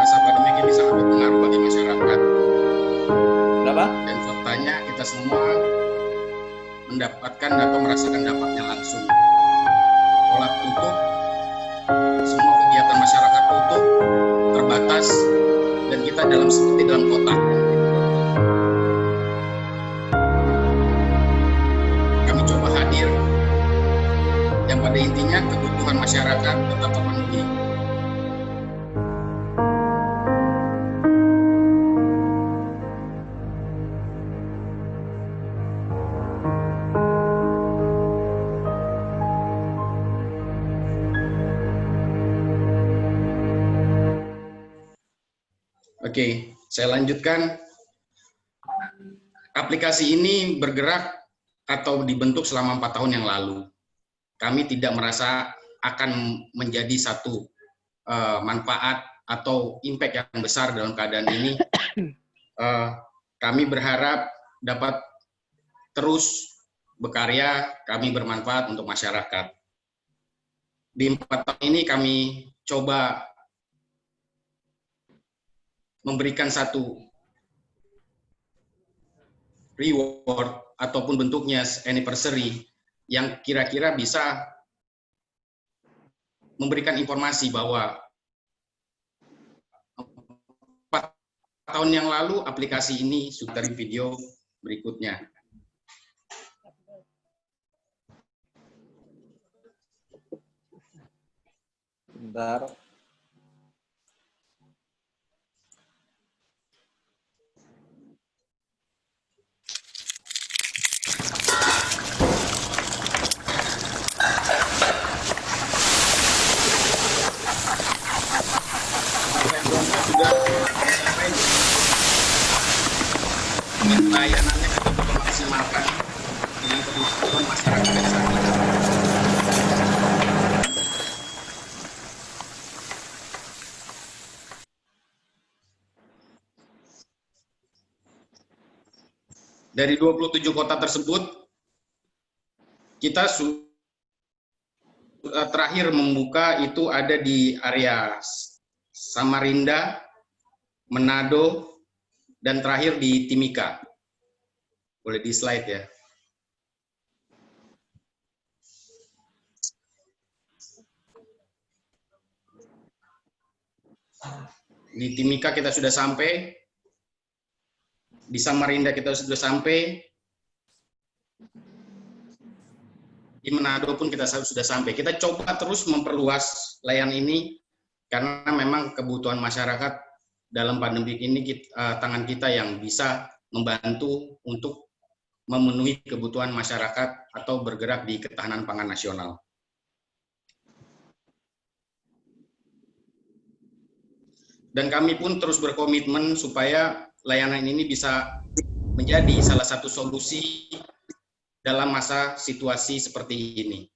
Masa pandemi ini sangat berpengaruh bagi masyarakat. Kenapa? Dan faktanya kita semua mendapatkan atau merasakan dampaknya langsung. Sekolah tutup, semua kegiatan masyarakat tutup, terbatas, dan kita seperti dalam kotak. Kami coba hadir, yang pada intinya kebutuhan masyarakat tetap terpenuhi. Oke, saya lanjutkan. Aplikasi ini bergerak atau dibentuk selama 4 tahun yang lalu. Kami tidak merasa akan menjadi satu manfaat atau impact yang besar dalam keadaan ini. Kami berharap dapat terus berkarya, kami bermanfaat untuk masyarakat. Di 4 tahun ini kami coba memberikan satu reward ataupun bentuknya anniversary yang kira-kira bisa memberikan informasi bahwa 4 tahun yang lalu aplikasi ini sudah dari video berikutnya. Bentar. Layanannya kita maksimalkan dengan kebutuhan masyarakat yang saat ini. Dari 27 kota tersebut, kita terakhir membuka itu ada di area Samarinda, Manado, dan terakhir di Timika. Boleh di slide ya. Di Timika kita sudah sampai. Di Samarinda kita sudah sampai. Di Manado pun kita sudah sampai. Kita coba terus memperluas layanan ini karena memang kebutuhan masyarakat dalam pandemi ini tangan kita yang bisa membantu untuk memenuhi kebutuhan masyarakat atau bergerak di ketahanan pangan nasional. Dan kami pun terus berkomitmen supaya layanan ini bisa menjadi salah satu solusi dalam masa situasi seperti ini.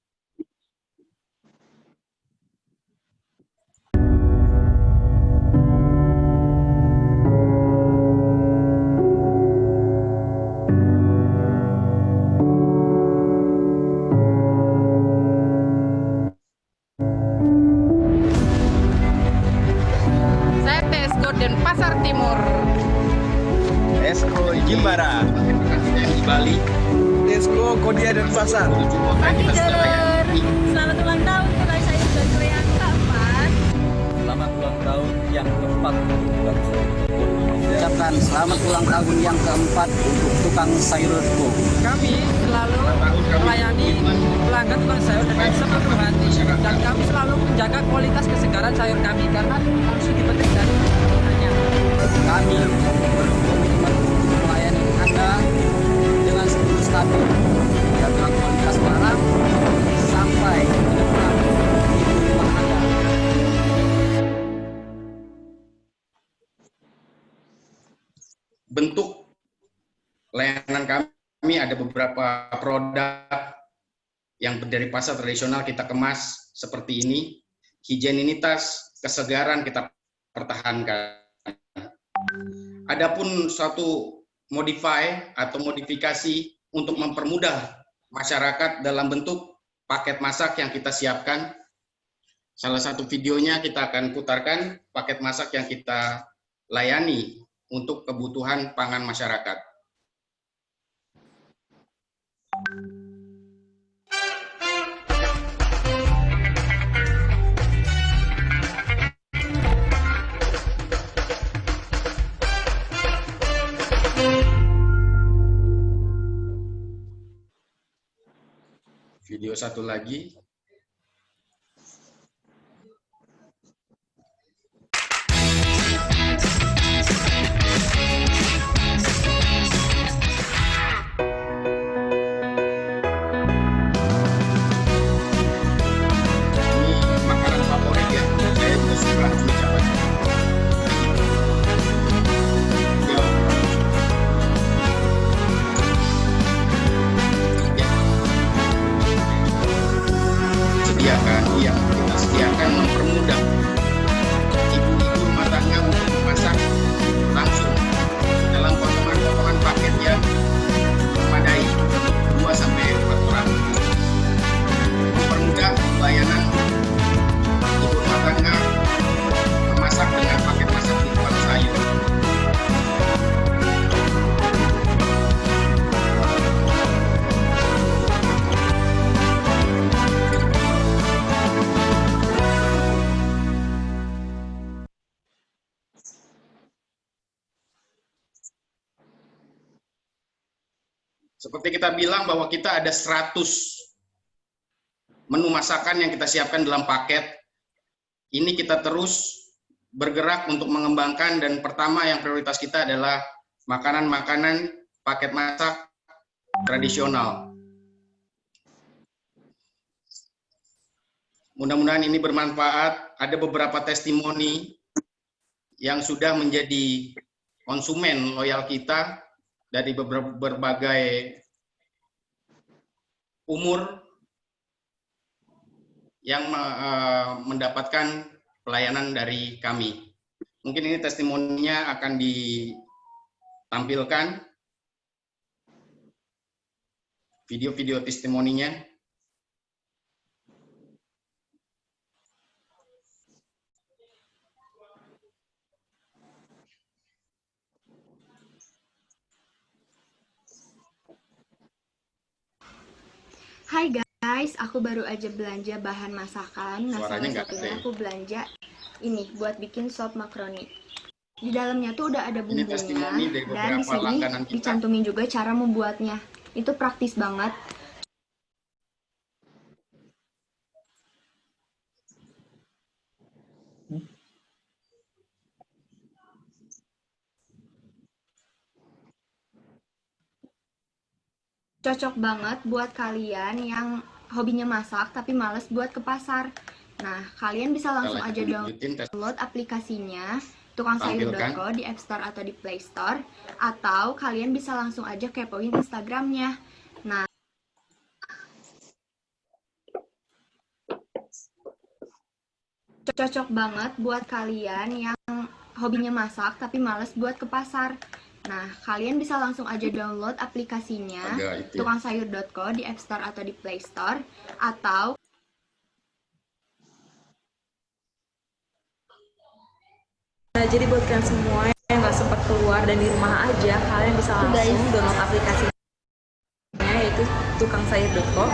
Saya Tesko Denpasar Timur. Tesko Jimbaran. Di Bali. Tesko Kodia Denpasar. Pagi Jalur. Selamat ulang tahun mulai saya dari yang keempat. Selamat ulang tahun yang keempat buat Indonesia. mengucapkan selamat ulang tahun yang keempat untuk tukang sayur.co. Kami selalu melayani pelanggan tukang sayur dengan sepenuh hati dan kami selalu menjaga kualitas kesegaran sayur kami karena harus dipetik dari hanya. Kami berkomitmen untuk melayani Anda dengan seluruh stabil dan kualitas barang sampai ke depan di rumah Anda. Bentuk layanan kami ada beberapa produk yang dari pasar tradisional kita kemas seperti ini. Higienitas, kesegaran kita pertahankan. Adapun suatu modify atau modifikasi untuk mempermudah masyarakat dalam bentuk paket masak yang kita siapkan. Salah satu videonya kita akan putarkan paket masak yang kita layani untuk kebutuhan pangan masyarakat. Video satu lagi. Sediakan mempermudah ibu-ibu rumah tangga untuk memasak langsung dalam potongan-potongan paket yang memadai 2-4 orang. Mempermudah pelayanan ibu rumah tangga memasak dengan paket masak di tukang sayur. Seperti kita bilang bahwa kita ada 100 menu masakan yang kita siapkan dalam paket. Ini kita terus bergerak untuk mengembangkan dan pertama yang prioritas kita adalah makanan-makanan paket masak tradisional. Mudah-mudahan ini bermanfaat. Ada beberapa testimoni yang sudah menjadi konsumen loyal kita dari berbagai umur yang mendapatkan pelayanan dari kami. Mungkin ini testimoninya akan ditampilkan, video-video testimoninya. Hai guys, aku baru aja belanja bahan masakan. Nah, salah satunya aku belanja ini buat bikin sop makaroni. Di dalamnya tuh udah ada bumbunya dan di sini dicantumin juga cara membuatnya. Itu praktis banget. Cocok banget buat kalian yang hobinya masak tapi males buat ke pasar. Nah, kalian bisa langsung aja download aplikasinya tukangsayur.co di App Store atau di Play Store, atau kalian bisa langsung aja kepoin Instagramnya. Nah, cocok banget buat kalian yang hobinya masak tapi males buat ke pasar. Nah, kalian bisa langsung aja download aplikasinya tukangsayur.co di App Store atau di Play Store, atau jadi buat kalian semua yang nggak sempat keluar dan di rumah aja, kalian bisa langsung download aplikasinya, yaitu tukangsayur.co.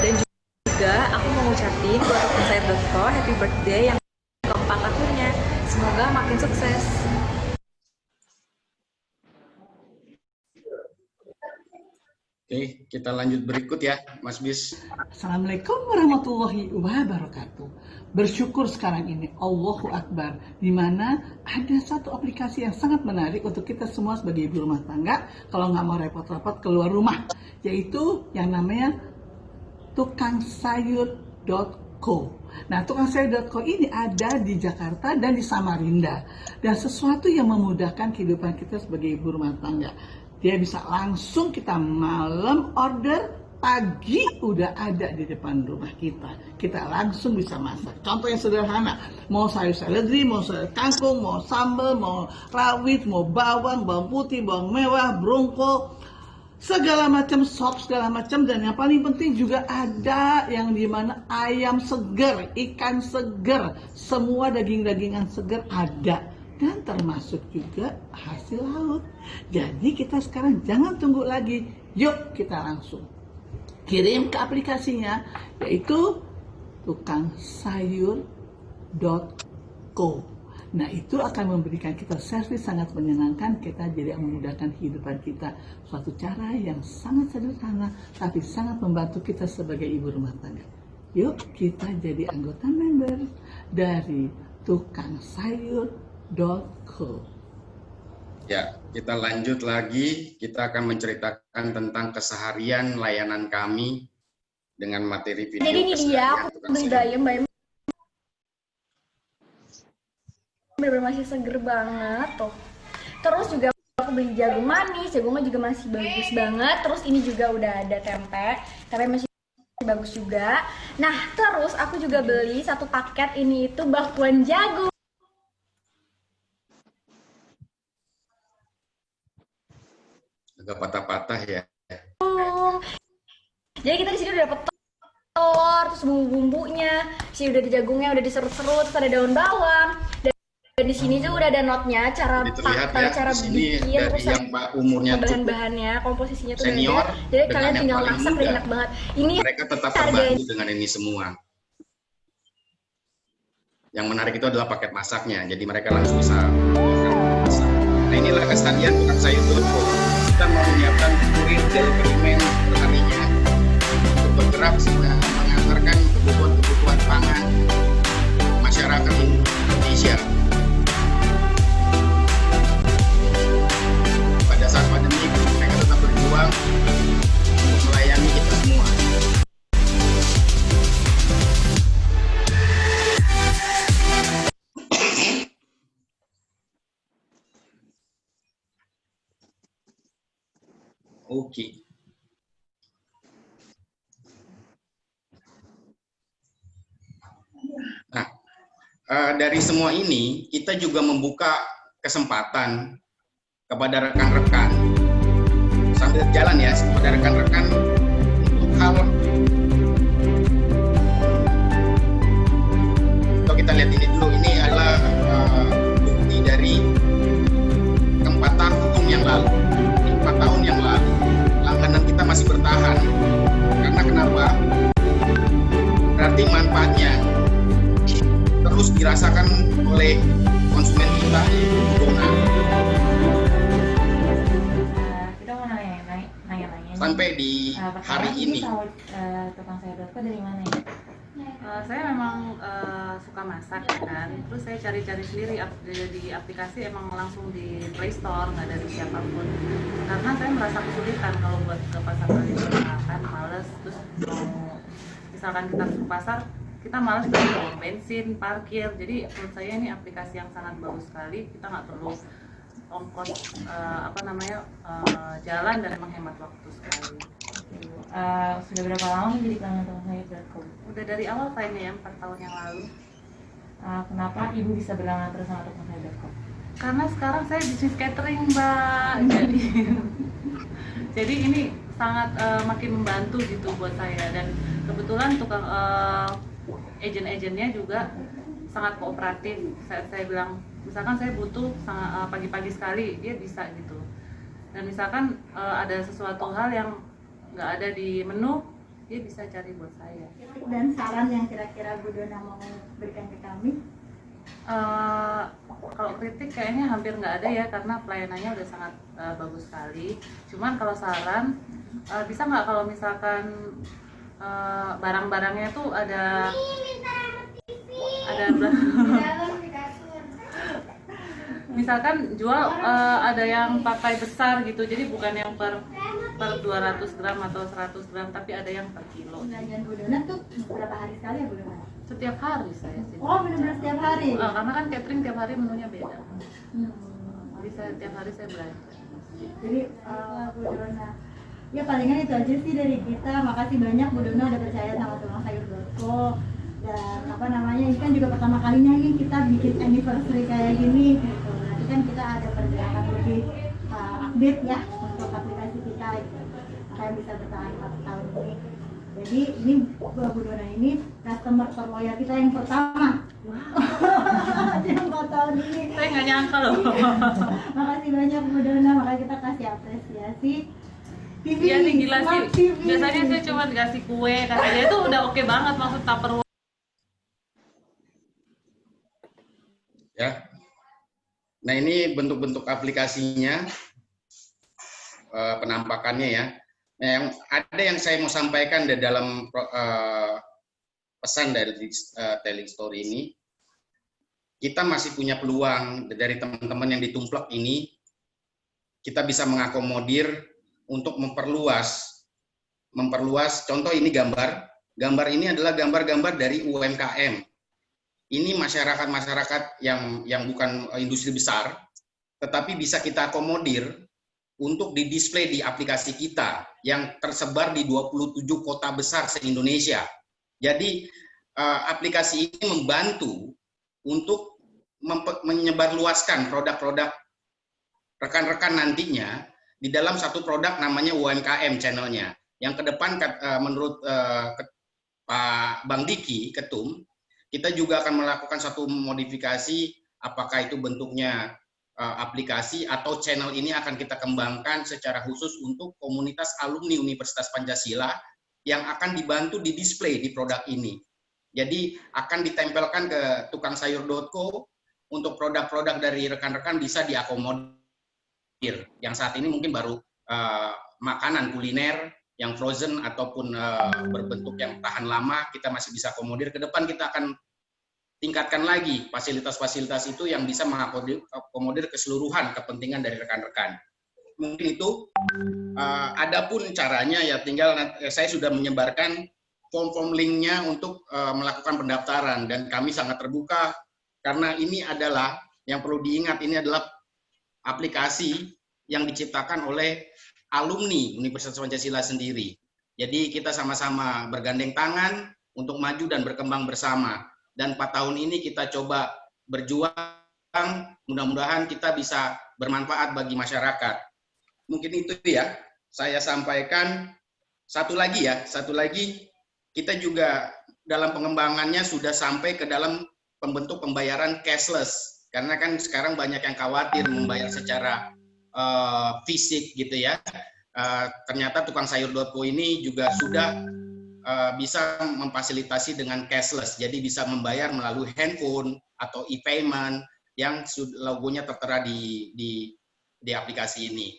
Dan juga aku mau ngucapin buat tukangsayur.co happy birthday yang keempat tahunnya. Semoga makin sukses. Oke, kita lanjut berikut ya, Mas Bis. Assalamualaikum warahmatullahi wabarakatuh. Bersyukur sekarang ini, Allahu Akbar, di mana ada satu aplikasi yang sangat menarik untuk kita semua sebagai ibu rumah tangga, kalau nggak mau repot-repot keluar rumah, yaitu yang namanya tukangsayur.co. Nah, tukangsayur.co ini ada di Jakarta dan di Samarinda, dan sesuatu yang memudahkan kehidupan kita sebagai ibu rumah tangga. Dia bisa langsung kita malam order, pagi udah ada di depan rumah kita. Kita langsung bisa masak. Contoh yang sederhana, mau sayur seledri, mau sayur kangkung, mau sambal, mau rawit, mau bawang putih, bawang merah, brongkol, segala macam sop, segala macam. Dan yang paling penting juga ada yang dimana ayam segar, ikan segar, semua daging-dagingan segar ada. Dan termasuk juga hasil laut. Jadi kita sekarang jangan tunggu lagi, yuk kita langsung kirim ke aplikasinya, yaitu tukangsayur.co. Nah, itu akan memberikan kita servis sangat menyenangkan, kita jadi memudahkan kehidupan kita. Suatu cara yang sangat sederhana, tapi sangat membantu kita sebagai ibu rumah tangga. Yuk kita jadi anggota member dari tukangsayur.co. Ya, kita lanjut lagi. Kita akan menceritakan tentang keseharian layanan kami dengan materi video. Jadi ini dia, aku beli bayam bener-bener masih seger banget tuh. Terus juga aku beli jagung manis, jagungnya juga masih bagus banget. Terus ini juga udah ada tempe masih bagus juga. Nah, terus aku juga beli satu paket ini itu bakwan jagung. Agak patah-patah ya. Jadi kita di sini udah dapet telur, terus bumbu-bumbunya, sih udah di jagungnya udah diserut-serut, terus ada daun bawang. Dan di sini tuh udah ada notnya, cara cara bikin, terus yang umurnya bahan-bahannya, komposisinya tuh senior, udah ada. Jadi kalian tinggal masak udah enak banget. Ini mereka tetap terbantu dengan ini semua. Yang menarik itu adalah paket masaknya, jadi mereka langsung bisa masak. Nah, inilah keseharian tukangsayur.co. Kita mau menyiapkan kurir delivery man perharinya untuk bergerak mengantarkan kebutuhan pangan masyarakat Indonesia. Pada saat pandemi, mereka tetap berjuang untuk melayani kita semua. Oke. Nah, dari semua ini kita juga membuka kesempatan kepada rekan-rekan sambil jalan ya, kepada rekan-rekan untuk hal. Kalau kita lihat ini dulu, ini adalah bukti dari 4 tahun yang lalu. 4 tahun yang lalu langganan kita masih bertahan. Karena kenapa? Berarti manfaatnya terus dirasakan oleh konsumen kita pengguna. Kita mau nanya-nanya sampai di hari ini. Tukangsayur.co dari mana ya? Saya memang suka masak kan, terus saya cari-cari sendiri di aplikasi, emang langsung di Play Store, nggak dari siapapun. Karena saya merasa kesulitan kalau buat ke pasar tradisional kan, males. Terus mau misalkan kita ke pasar, kita malas beli bensin, parkir. Jadi menurut saya ini aplikasi yang sangat bagus sekali. Kita nggak perlu ongkos jalan dan menghemat waktu sekali. Sudah berapa lama menjadi pelanggan tukangsayur.co? Udah dari awal kayaknya ya, 4 tahun yang lalu. Kenapa Ibu bisa berlangganan terus sama tukangsayur.co? Karena sekarang saya bisnis catering, Mbak. Jadi ini sangat makin membantu gitu buat saya, dan kebetulan tukang agen-agennya juga sangat kooperatif. Saya bilang, misalkan saya butuh pagi-pagi sekali, dia bisa gitu. Dan misalkan ada sesuatu hal yang nggak ada di menu, dia bisa cari buat saya. Dan saran yang kira-kira Bu Dona mau berikan ke kami? Kalau kritik kayaknya hampir nggak ada ya, karena pelayanannya udah sangat bagus sekali. Cuman kalau saran, bisa nggak kalau misalkan barang-barangnya tuh ada misalkan jual ada yang pakai besar gitu, jadi bukan yang per 200 gram atau 100 gram, tapi ada yang per kilo. Belanja Bu Dona tuh berapa hari sekali ya Bu Dona? Setiap hari saya sih. Oh, benar-benar setiap hari? Karena kan catering tiap hari menunya beda. Jadi tiap hari saya belanja. Jadi Bu Dona, ya palingan itu aja sih dari kita. Makasih banyak Bu Dona udah percaya sama Tukang Sayur.co. Dan apa namanya, ini kan juga pertama kalinya nih kita bikin anniversary kayak gini gitu. Nanti kan kita ada pergerakan lebih update ya untuk aplikasi kita gitu. Makanya bisa bertahan 4 tahun ini. Jadi ini Bu Dona ini customer terloyal kita yang pertama. Wow. Yang 4 tahun ini. Saya nggak nyangka loh. Makasih banyak Bu Dona, makanya kita kasih apresiasi. TV, iya nih gila sih. TV. Biasanya saya cuma dikasih kue, katanya itu udah oke banget, maksud Tupperware. Ya. Nah, ini bentuk-bentuk aplikasinya, penampakannya ya. Nah, yang saya mau sampaikan di dalam pesan dari telling story ini, kita masih punya peluang dari teman-teman yang ditumplak ini, kita bisa mengakomodir untuk memperluas. Contoh ini gambar ini adalah gambar-gambar dari UMKM. Ini masyarakat yang bukan industri besar, tetapi bisa kita akomodir untuk didisplay di aplikasi kita yang tersebar di 27 kota besar se-Indonesia. Jadi aplikasi ini membantu untuk menyebarluaskan produk-produk rekan-rekan nantinya di dalam satu produk namanya UMKM channelnya. Yang ke depan menurut Pak Bang Diki, Ketum, kita juga akan melakukan satu modifikasi, apakah itu bentuknya aplikasi atau channel ini akan kita kembangkan secara khusus untuk komunitas alumni Universitas Pancasila yang akan dibantu di display di produk ini. Jadi akan ditempelkan ke tukangsayur.co untuk produk-produk dari rekan-rekan bisa diakomodir. Yang saat ini mungkin baru makanan kuliner yang frozen ataupun berbentuk yang tahan lama, kita masih bisa akomodir. Ke depan kita akan tingkatkan lagi fasilitas-fasilitas itu yang bisa mengakomodir keseluruhan kepentingan dari rekan-rekan. Mungkin itu. Adapun caranya ya tinggal saya sudah menyebarkan form-form linknya untuk melakukan pendaftaran, dan kami sangat terbuka karena ini adalah yang perlu diingat, ini adalah aplikasi yang diciptakan oleh alumni Universitas Pancasila sendiri. Jadi kita sama-sama bergandeng tangan untuk maju dan berkembang bersama. Dan 4 tahun ini kita coba berjuang, mudah-mudahan kita bisa bermanfaat bagi masyarakat. Mungkin itu ya, saya sampaikan. Satu lagi, kita juga dalam pengembangannya sudah sampai ke dalam pembentuk pembayaran cashless. Karena kan sekarang banyak yang khawatir membayar secara fisik gitu ya. Ternyata tukangsayur.co ini juga sudah bisa memfasilitasi dengan cashless, jadi bisa membayar melalui handphone atau e-payment yang logonya tertera di aplikasi ini.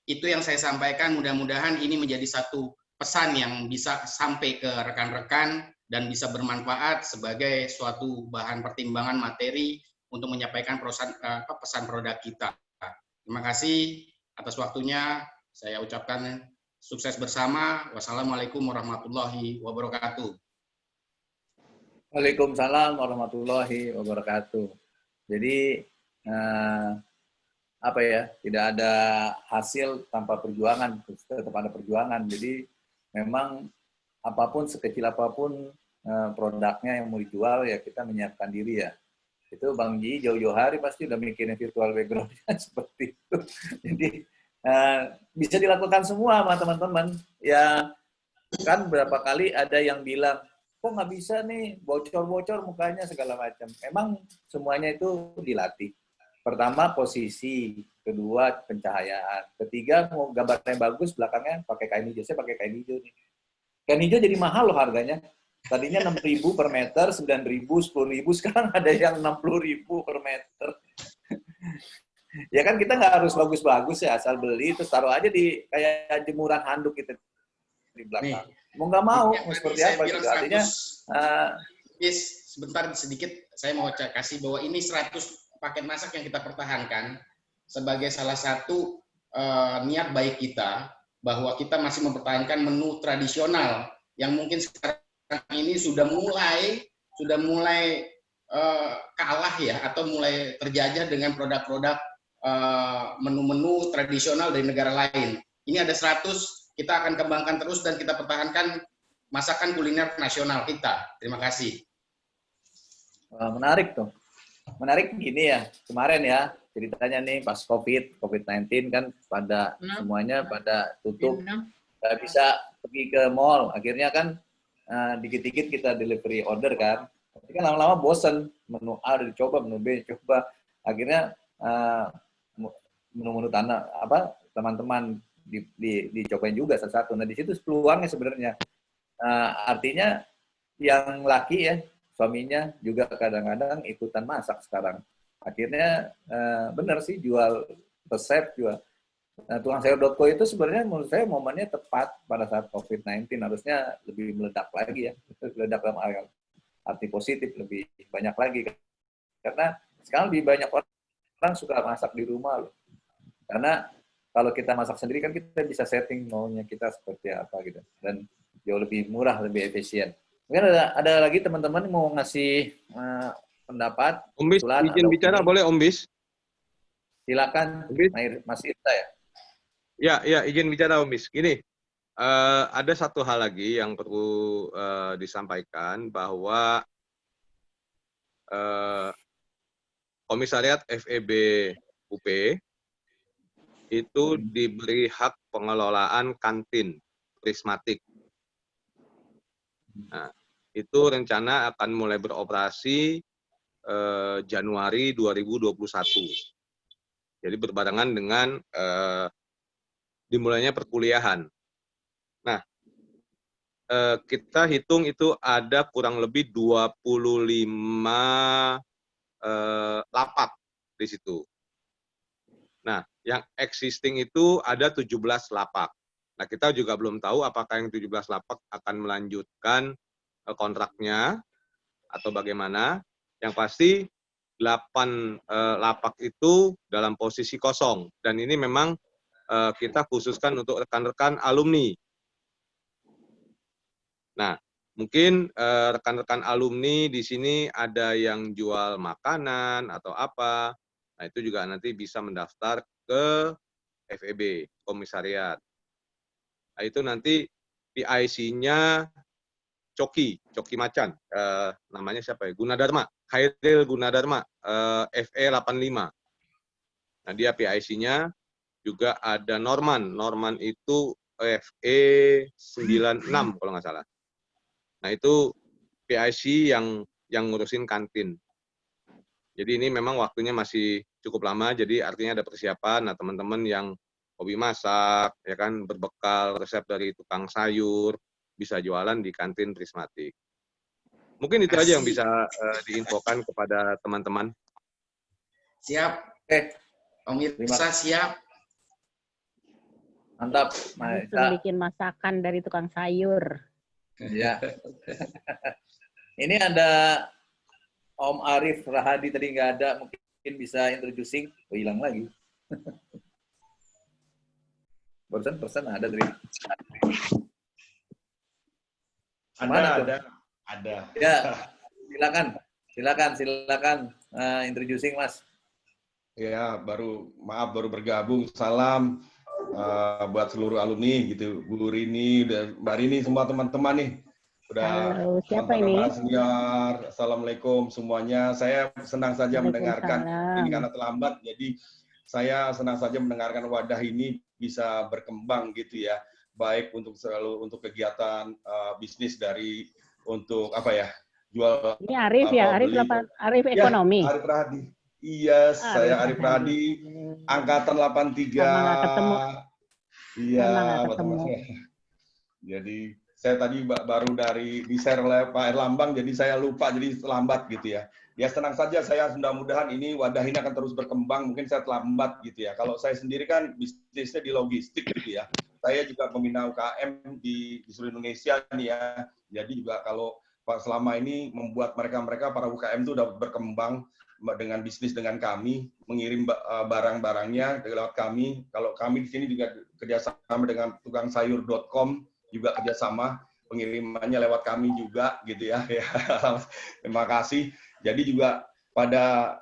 Itu yang saya sampaikan, mudah-mudahan ini menjadi satu pesan yang bisa sampai ke rekan-rekan dan bisa bermanfaat sebagai suatu bahan pertimbangan materi untuk menyampaikan pesan produk kita. Terima kasih atas waktunya, saya ucapkan sukses bersama. Wassalamualaikum warahmatullahi wabarakatuh. Waalaikumsalam warahmatullahi wabarakatuh. Jadi tidak ada hasil tanpa perjuangan, tetap ada perjuangan. Jadi memang apapun, sekecil apapun produknya yang mau dijual, ya kita menyiapkan diri ya. Itu Bang Ji jauh-jauh hari pasti udah mikirin virtual background-nya seperti itu. Jadi bisa dilakukan semua sama teman-teman. Ya kan berapa kali ada yang bilang, kok nggak bisa nih, bocor-bocor mukanya segala macam. Emang semuanya itu dilatih. Pertama posisi, kedua pencahayaan, ketiga mau gambarnya bagus belakangnya pakai kain hijau. Saya pakai kain hijau nih. Kain hijau jadi mahal loh harganya. Tadinya 6.000 per meter, 9.000, 10.000, sekarang ada yang 60.000 per meter. Ya kan kita nggak harus bagus-bagus ya, asal beli terus taruh aja di kayak jemuran handuk gitu di belakang. Mau nggak mau, seperti apa gitu. Artinya, sebentar sedikit saya mau kasih bahwa ini 100 paket masak yang kita pertahankan sebagai salah satu niat baik kita bahwa kita masih mempertahankan menu tradisional yang mungkin sekarang ini sudah mulai kalah ya atau mulai terjajah dengan produk-produk menu-menu tradisional dari negara lain. Ini ada 100, kita akan kembangkan terus dan kita pertahankan masakan kuliner nasional kita. Terima kasih. Menarik tuh. Menarik gini ya, kemarin ya ceritanya nih pas COVID-19 kan pada semuanya pada tutup, nggak bisa pergi ke mall. Akhirnya kan dikit-dikit kita delivery order kan. Tapi kan lama-lama bosen, menu A dicoba, menu B dicoba. Akhirnya menu-menu teman-teman dicobain juga satu-satu. Nah di situ peluangnya sebenarnya. Artinya yang laki ya, suaminya juga kadang-kadang ikutan masak sekarang. Akhirnya benar sih jual resep jual. Nah, tukangsayor.co itu sebenarnya menurut saya momennya tepat pada saat COVID-19, harusnya lebih meledak lagi ya. Meledak dalam arti positif, lebih banyak lagi. Karena sekarang lebih banyak orang suka masak di rumah loh. Karena kalau kita masak sendiri kan kita bisa setting maunya kita seperti apa gitu. Dan jauh lebih murah, lebih efisien. Mungkin ada lagi teman-teman mau ngasih pendapat. Om Bis, izin bicara boleh Om Bis? Silakan, Mas Irta ya. Ya, izin bicara Om Bis. Gini, ada satu hal lagi yang perlu disampaikan bahwa Komisariat FEB UP itu diberi hak pengelolaan kantin prismatik. Nah, itu rencana akan mulai beroperasi Januari 2021. Jadi berbarengan dengan dimulainya perkuliahan. Nah, kita hitung itu ada kurang lebih 25 lapak di situ. Nah, yang existing itu ada 17 lapak. Nah, kita juga belum tahu apakah yang 17 lapak akan melanjutkan kontraknya atau bagaimana. Yang pasti 8 lapak itu dalam posisi kosong. Dan ini memang kita khususkan untuk rekan-rekan alumni. Nah, mungkin rekan-rekan alumni di sini ada yang jual makanan atau apa. Nah, itu juga nanti bisa mendaftar ke FEB, komisariat. Nah, itu nanti PIC-nya Coki Macan, namanya siapa ya? Gunadarma, Khairil Gunadarma, FE85. Nah, dia PIC-nya juga ada Norman itu FE96 kalau nggak salah. Nah, itu PIC yang ngurusin kantin. Jadi ini memang waktunya masih cukup lama, jadi artinya ada persiapan. Nah, teman-teman yang hobi masak, ya kan, berbekal resep dari tukang sayur, bisa jualan di kantin Prismatik. Mungkin itu aja yang bisa diinfokan kepada teman-teman. Siap. Om Irsa siap. Mantap. Langsung bikin masakan dari tukang sayur. Ya. Ini ada Om Arif Rahadi tadi nggak ada, mungkin bisa introducing. Oh, hilang lagi. Barusan ada dari. Ada. Ya, silakan. Introducing Mas. Ya, baru bergabung. Salam buat seluruh alumni gitu, Bu Rini dan Mbak Rini, semua teman-teman nih. Halo, siapa ini? Senior. Assalamualaikum semuanya. Saya senang saja mendengarkan ini karena terlambat, jadi saya senang saja mendengarkan wadah ini bisa berkembang gitu ya, baik untuk kegiatan bisnis dari untuk apa ya, jual. Ini Arif ya, Arif ekonomi. Ya, Arif Rahadi. Iya, saya Arif Rahadi, angkatan 83. Sama nggak ketemu. Iya, Sama nggak ketemu. Jadi Saya tadi baru dari di-share oleh Pak Erlambang, jadi saya lupa, jadi lambat gitu ya. Ya tenang saja, saya mudah-mudahan ini wadah ini akan terus berkembang. Mungkin saya terlambat gitu ya. Kalau saya sendiri kan bisnisnya di logistik gitu ya. Saya juga pembina UKM di seluruh Indonesia nih ya. Jadi juga kalau selama ini membuat mereka para UKM itu udah berkembang dengan bisnis dengan kami, mengirim barang-barangnya lewat kami. Kalau kami di sini juga kerjasama dengan tukangsayur.com, juga kerjasama pengirimannya lewat kami juga gitu ya. Terima kasih. Jadi juga pada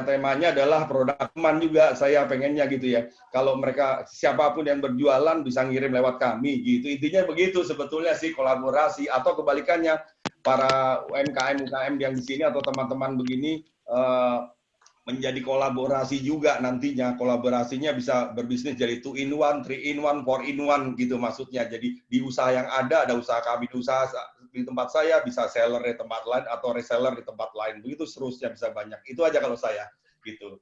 temanya adalah produk teman juga saya pengennya gitu ya. Kalau mereka siapapun yang berjualan bisa ngirim lewat kami gitu. Intinya begitu sebetulnya sih, kolaborasi, atau kebalikannya para UMKM yang di sini atau teman-teman begini menjadi kolaborasi juga nantinya. Kolaborasinya bisa berbisnis jadi 2 in 1, 3 in 1, 4 in 1 gitu maksudnya. Jadi di usaha yang ada usaha kami di usaha di tempat saya, bisa seller di tempat lain atau reseller di tempat lain. Begitu seterusnya bisa banyak. Itu aja kalau saya gitu.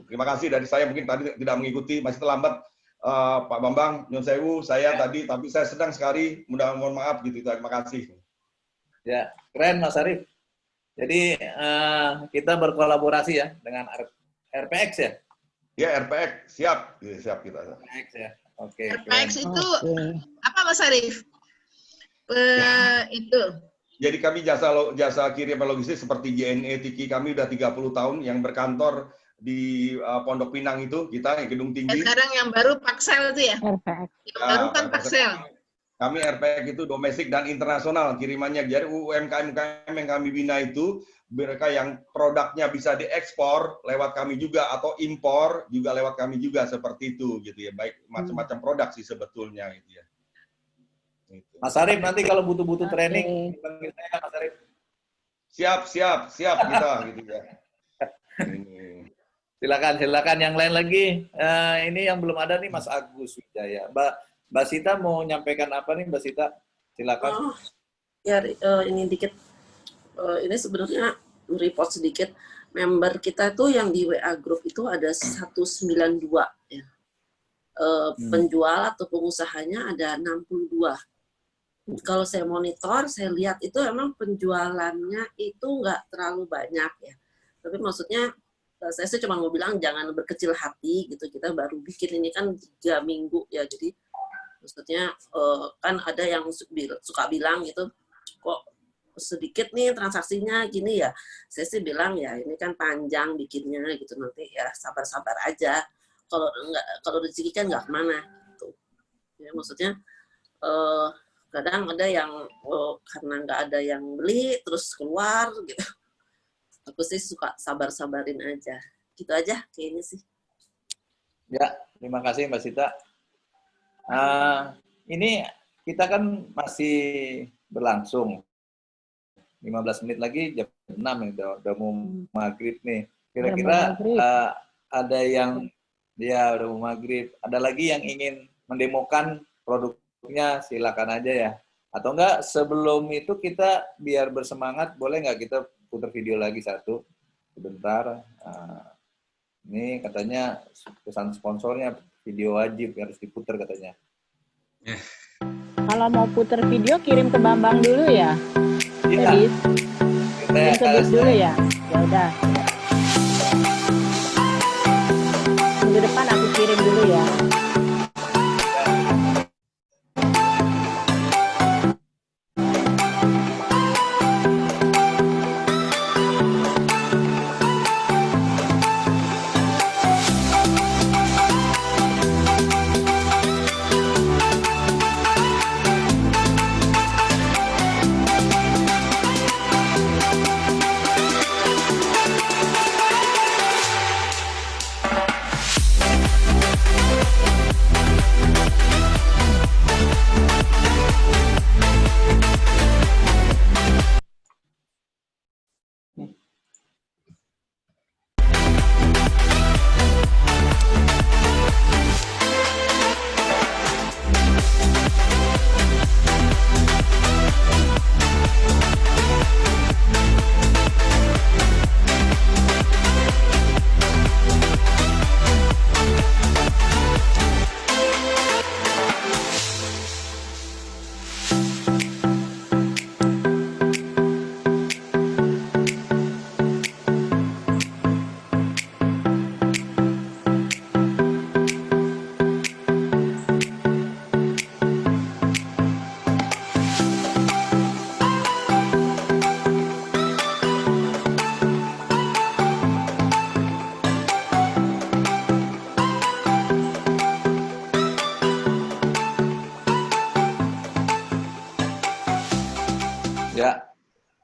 Terima kasih dari saya, mungkin tadi tidak mengikuti, masih terlambat Pak Bambang, Nyon Sewu, saya tadi, tapi saya sedang sekali, mohon maaf gitu. Terima kasih. Ya, keren Mas Arif. Jadi kita berkolaborasi ya dengan RPX ya? Ya, RPX. Siap kita. RPX ya. Oke. RPX itu apa Mas Arif? Itu. Jadi kami jasa kirim logistik seperti JNE, Tiki, kami udah 30 tahun yang berkantor di Pondok Pinang itu, kita gedung tinggi. Sekarang yang baru Paksel itu ya? Yang baru kan Paksel. Kami RPX itu domestik dan internasional kirimannya. Jadi UMKM yang kami bina itu, mereka yang produknya bisa diekspor lewat kami juga, atau impor juga lewat kami juga, seperti itu gitu ya. Baik macam-macam produk sih sebetulnya gitu ya. Mas Arif, nanti kalau butuh training, panggil saya Mas Arif. Siap kita gitu ya. Silakan yang lain lagi. Ini yang belum ada nih Mas Agus Wijaya. Mbak Sita mau nyampaikan apa nih Mbak Sita? Silakan. Ini dikit. Ini sebenarnya report sedikit. Member kita tuh yang di WA group itu ada 192 ya. Penjual atau pengusahanya ada 62. Kalau saya monitor, saya lihat itu emang penjualannya itu nggak terlalu banyak ya. Tapi maksudnya saya cuma mau bilang jangan berkecil hati gitu. Kita baru bikin ini kan 3 minggu ya. Jadi maksudnya kan ada yang suka bilang gitu, kok sedikit nih transaksinya gini ya. Saya sih bilang ya ini kan panjang bikinnya gitu, nanti ya sabar-sabar aja. Kalau rezeki kan nggak kemana. Gitu. Ya, maksudnya kadang ada yang karena nggak ada yang beli terus keluar gitu. Aku sih suka sabar-sabarin aja. Gitu aja kayaknya sih. Ya, terima kasih Mbak Sita. Ini kita kan masih berlangsung. 15 menit lagi jam 6 ya, udah mau maghrib nih. Kira-kira ada yang udah mau maghrib. Ada lagi yang ingin mendemokan produknya, silakan aja ya. Atau enggak, sebelum itu kita biar bersemangat, boleh nggak kita putar video lagi satu sebentar. Ini katanya pesan sponsornya, video wajib harus diputar katanya. Kalau mau putar video kirim ke Bambang dulu ya. Iya. Kirim ke Bis dulu ya. Ya udah. Minggu depan aku kirim dulu ya.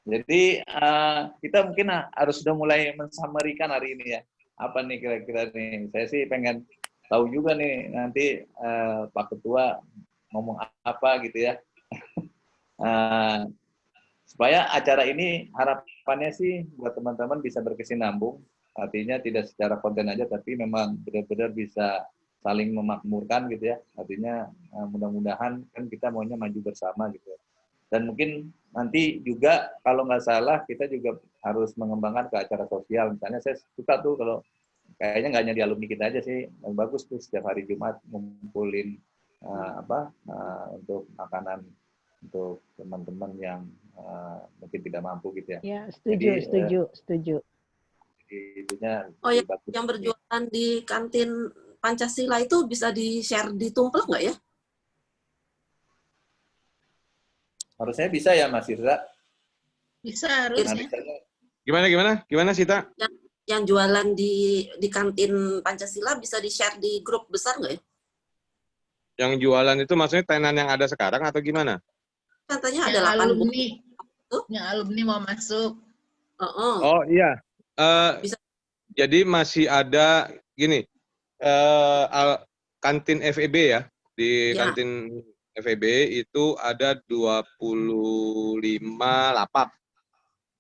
Jadi kita mungkin harus sudah mulai mensamarikan hari ini ya. Apa nih kira-kira nih? Saya sih pengen tahu juga nih nanti Pak Ketua ngomong apa gitu ya. Supaya acara ini harapannya sih buat teman-teman bisa berkesinambung. Artinya tidak secara konten aja, tapi memang benar-benar bisa saling memakmurkan gitu ya. Artinya mudah-mudahan kan kita maunya maju bersama gitu ya. Dan mungkin nanti juga kalau nggak salah kita juga harus mengembangkan ke acara sosial. Misalnya saya suka tuh kalau kayaknya nggak hanya di alumni kita aja sih, bagus tuh setiap hari Jumat ngumpulin untuk makanan untuk teman-teman yang mungkin tidak mampu gitu ya. Ya, setuju. Jadi itunya Oh ya, yang berjualan di kantin Pancasila itu bisa di-share di Tumplek nggak ya? Harusnya bisa ya Mas Irza. Bisa harusnya. Gimana Sita? Yang jualan di kantin Pancasila bisa di-share di grup besar nggak ya? Yang jualan itu maksudnya tenan yang ada sekarang atau gimana? Katanya Yang ada 8 alumni. Yang alumni mau masuk. Oh iya. Jadi masih ada gini, kantin FEB ya. Di kantin FEB itu ada 25 lapak.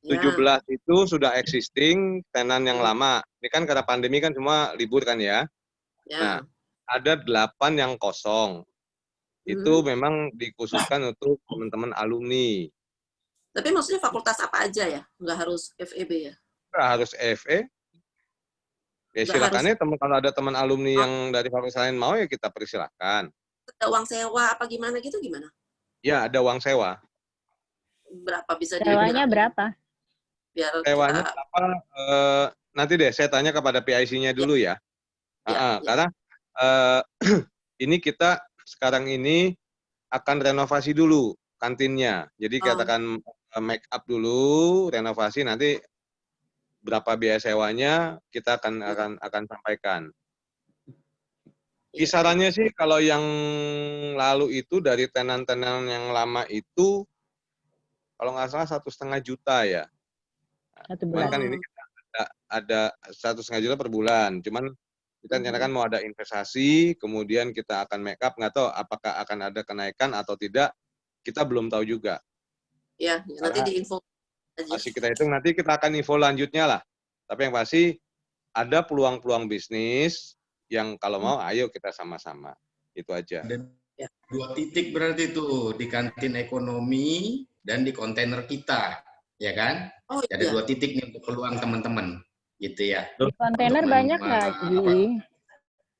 17 itu sudah existing tenan yang lama. Ini kan karena pandemi kan semua libur kan ya. Nah, ada 8 yang kosong. Itu memang dikhususkan untuk teman-teman alumni. Tapi maksudnya fakultas apa aja ya? Nggak harus FEB ya? Nggak harus FE. Ya silakannya kalau ada teman alumni yang dari fakultas lain mau ya kita persilahkan. Ada uang sewa apa gimana gitu gimana? Ya ada uang sewa. Berapa bisa Sewanya berapa? Biar sewanya berapa? Nanti deh saya tanya kepada PIC-nya dulu ya. Karena ini kita sekarang ini akan renovasi dulu kantinnya. Jadi katakan make up dulu, renovasi, nanti berapa biaya sewanya kita akan sampaikan. Kisarannya sih kalau yang lalu itu dari tenan-tenan yang lama itu kalau nggak salah 1,5 juta ya. Satu bulan. Kan ini kita ada 1,5 juta per bulan. Cuman kita rencanakan mau ada investasi, kemudian kita akan make up, nggak tahu apakah akan ada kenaikan atau tidak, kita belum tahu juga. Ya, nanti diinfo aja. Masih kita hitung, nanti kita akan info lanjutnya lah. Tapi yang pasti ada peluang-peluang bisnis yang kalau mau ayo kita sama-sama. Itu aja. Dan 2 titik berarti itu di kantin ekonomi dan di kontainer kita, ya kan? Ada 2 titik nih untuk peluang teman-teman, gitu ya. Di kontainer banyak nggak, Ji?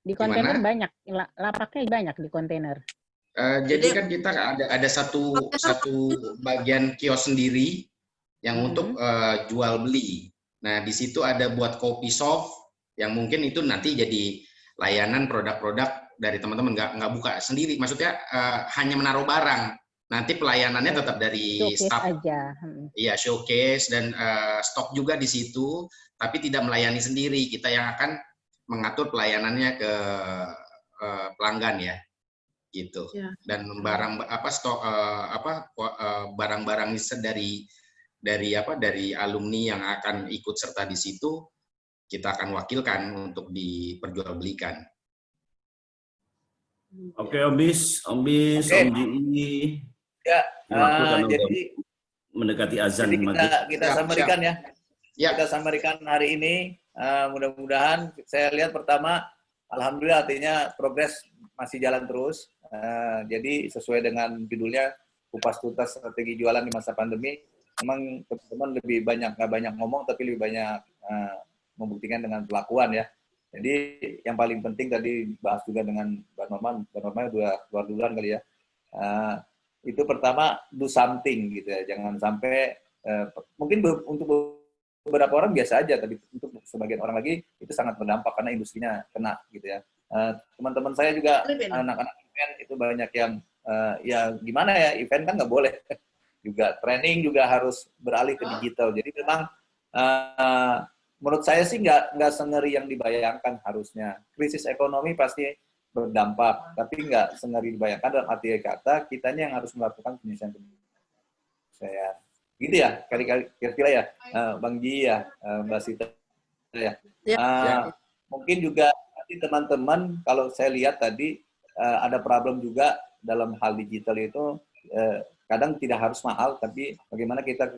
Di kontainer banyak, lapaknya banyak di kontainer. Jadi kan kita ada satu bagian kios sendiri yang untuk jual beli. Nah di situ ada buat kopi shop yang mungkin itu nanti jadi layanan produk-produk dari teman-teman, nggak buka sendiri. Maksudnya hanya menaruh barang. Nanti pelayanannya tetap dari staff. Iya, showcase dan stok juga di situ, tapi tidak melayani sendiri. Kita yang akan mengatur pelayanannya ke pelanggan ya, gitu. Dan barang-barang dari alumni yang akan ikut serta di situ kita akan wakilkan untuk diperjualbelikan. Oke, Om Bis, Om GI. Ya, jadi mendekati azan kita samarikan ya. Kita samarikan hari ini. Mudah-mudahan saya lihat pertama, alhamdulillah artinya progres masih jalan terus. Jadi sesuai dengan judulnya kupas tuntas strategi jualan di masa pandemi. Memang teman-teman lebih banyak nggak banyak ngomong tapi lebih banyak membuktikan dengan pelakuan ya. Jadi yang paling penting tadi bahas juga dengan Mbak Norma udah keluar duluan kali ya. Itu pertama do something gitu ya. Jangan sampai mungkin untuk beberapa orang biasa aja, tapi untuk sebagian orang lagi itu sangat berdampak karena industrinya kena gitu ya. Teman-teman saya juga anak-anak event itu banyak yang ya gimana ya, event kan nggak boleh. Juga training juga harus beralih ke digital. Jadi memang menurut saya sih nggak sengeri yang dibayangkan harusnya. Krisis ekonomi pasti berdampak, tapi nggak sengeri dibayangkan dalam arti kata kitanya yang harus melakukan penyelesaian. Gitu ya, kira-kira ya, Bang Ji ya, Mbak Sita ya. Mungkin juga nanti teman-teman kalau saya lihat tadi ada problem juga dalam hal digital itu kadang tidak harus mahal, tapi bagaimana kita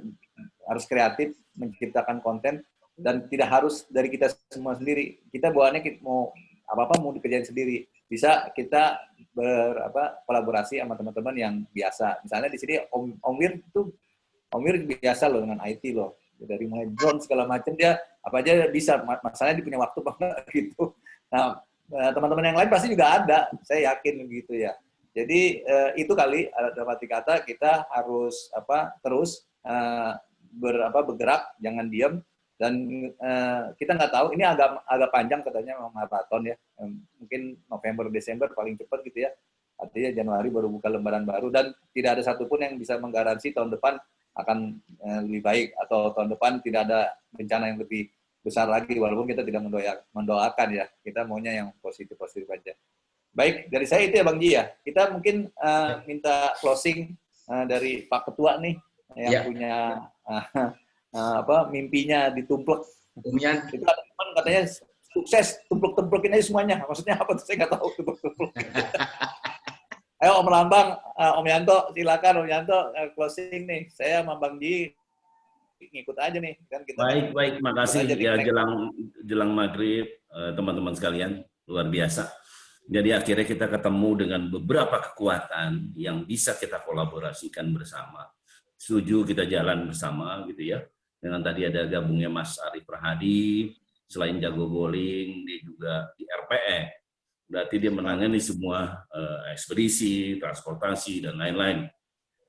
harus kreatif menciptakan konten dan tidak harus dari kita semua sendiri. Kita bawaannya mau apa-apa mau dikerjain sendiri. Bisa kita kolaborasi sama teman-teman yang biasa. Misalnya di sini Om Wir biasa loh dengan IT loh. Dari mulai drone segala macam dia apa aja bisa. Masalahnya dia punya waktu banget gitu. Nah, teman-teman yang lain pasti juga ada. Saya yakin gitu ya. Jadi itu kali dalam arti kata kita harus terus bergerak, jangan diam. Dan kita nggak tahu, ini agak panjang katanya maraton ya, mungkin November Desember paling cepat gitu ya, artinya Januari baru buka lembaran baru, dan tidak ada satupun yang bisa menggaransi tahun depan akan lebih baik atau tahun depan tidak ada bencana yang lebih besar lagi, walaupun kita tidak mendoakan ya, kita maunya yang positif-positif aja. Baik, dari saya itu ya Bang Ji ya, kita mungkin minta closing dari Pak Ketua nih yang punya mimpinya ditumplek. Itu ada teman katanya sukses tumplek-tumplekin aja semuanya. Maksudnya apa tuh saya nggak tahu tumplek-tumplek. Ayo Om Lambang, Om Yanto, silakan Om Yanto closing nih. Saya sama Bang Ji ngikut aja nih kan kita. Baik, makasih ya jelang maghrib teman-teman sekalian, luar biasa. Jadi akhirnya kita ketemu dengan beberapa kekuatan yang bisa kita kolaborasikan bersama. Setuju kita jalan bersama gitu ya. Dengan tadi ada gabungnya Mas Arif Rahadi, selain jago bowling, dia juga di RPE. Berarti dia menangani semua ekspedisi, transportasi, dan lain-lain.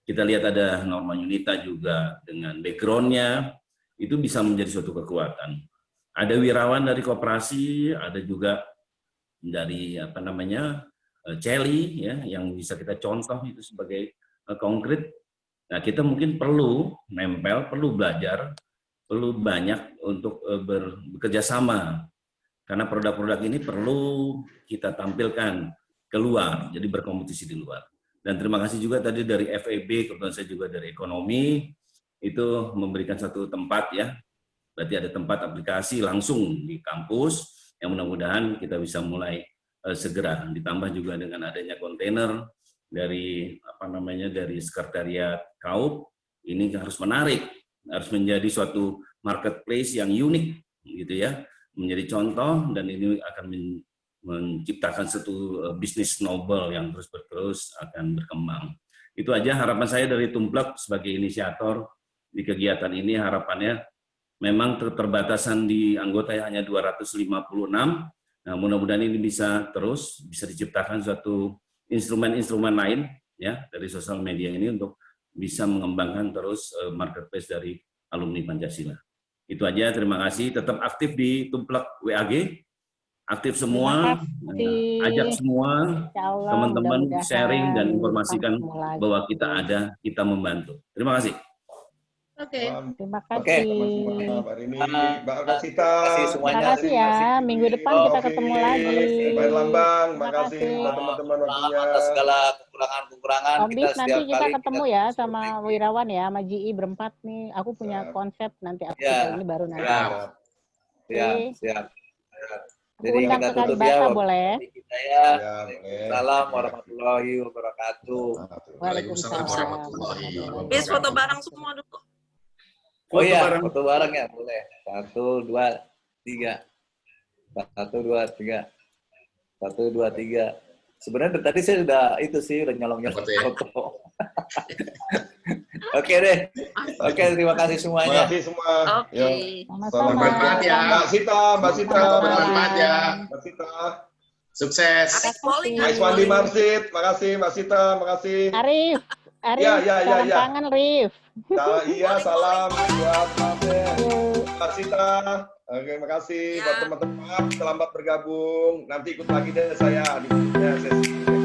Kita lihat ada Norma Yunita juga dengan background-nya, itu bisa menjadi suatu kekuatan. Ada wirawan dari koperasi, ada juga dari Celi ya, yang bisa kita contoh itu sebagai konkret. Nah, kita mungkin perlu nempel, perlu belajar, perlu banyak untuk bekerja sama. Karena produk-produk ini perlu kita tampilkan keluar, jadi berkompetisi di luar. Dan terima kasih juga tadi dari FEB, kebetulan saya juga dari ekonomi, itu memberikan satu tempat ya. Berarti ada tempat aplikasi langsung di kampus, yang mudah-mudahan kita bisa mulai segera. Ditambah juga dengan adanya kontainer, dari dari sekretariat KAUP, ini harus menarik, harus menjadi suatu marketplace yang unik gitu ya, menjadi contoh, dan ini akan menciptakan satu bisnis noble yang terus akan berkembang. Itu aja harapan saya dari Tumplek sebagai inisiator di kegiatan ini. Harapannya memang keterbatasan di anggota hanya 256. Nah, mudah-mudahan ini bisa diciptakan suatu instrumen-instrumen lain ya dari sosial media ini untuk bisa mengembangkan terus marketplace dari alumni Pancasila. Itu aja, terima kasih. Tetap aktif di Tumplek WAG, aktif semua, ajak semua teman-teman sharing dan informasikan bahwa kita ada, kita membantu. Terima kasih. Oke. Terima kasih. Mbak Rini, Mbak Kasita. Terima kasih ya. Minggu depan kita ketemu lagi. Pak Lambang, makasih buat teman-teman waktunya. Atas segala kekurangan-kekurangan. Om Bis, nanti kita ketemu ya sama Wirawan ya, sama GI berempat nih. Aku punya konsep nanti ini baru nanti. Siap. Jadi kita tutup ya. Boleh. Assalamualaikum warahmatullahi wabarakatuh. Waalaikumsalam warahmatullahi wabarakatuh. Bis foto bareng semua dulu. Oh iya, foto bareng ya, boleh. 1, 2, 3. 1, 2, 3. 1, 2, 3. Sebenarnya tadi saya udah nyolong-nyolong foto. Oke deh. Oke, terima kasih semuanya. Terima kasih semua. Oke. Selamat ya. Mbak Sita. Selamat ya. Mbak Sita. Sukses. Mas Wandi Marsit, makasih Mbak Sita, makasih. Arif, salam tangan Rif. Iya, salam buat Mbak Sita. Oke, makasih buat teman-teman. Selamat bergabung. Nanti ikut lagi deh saya di sesi.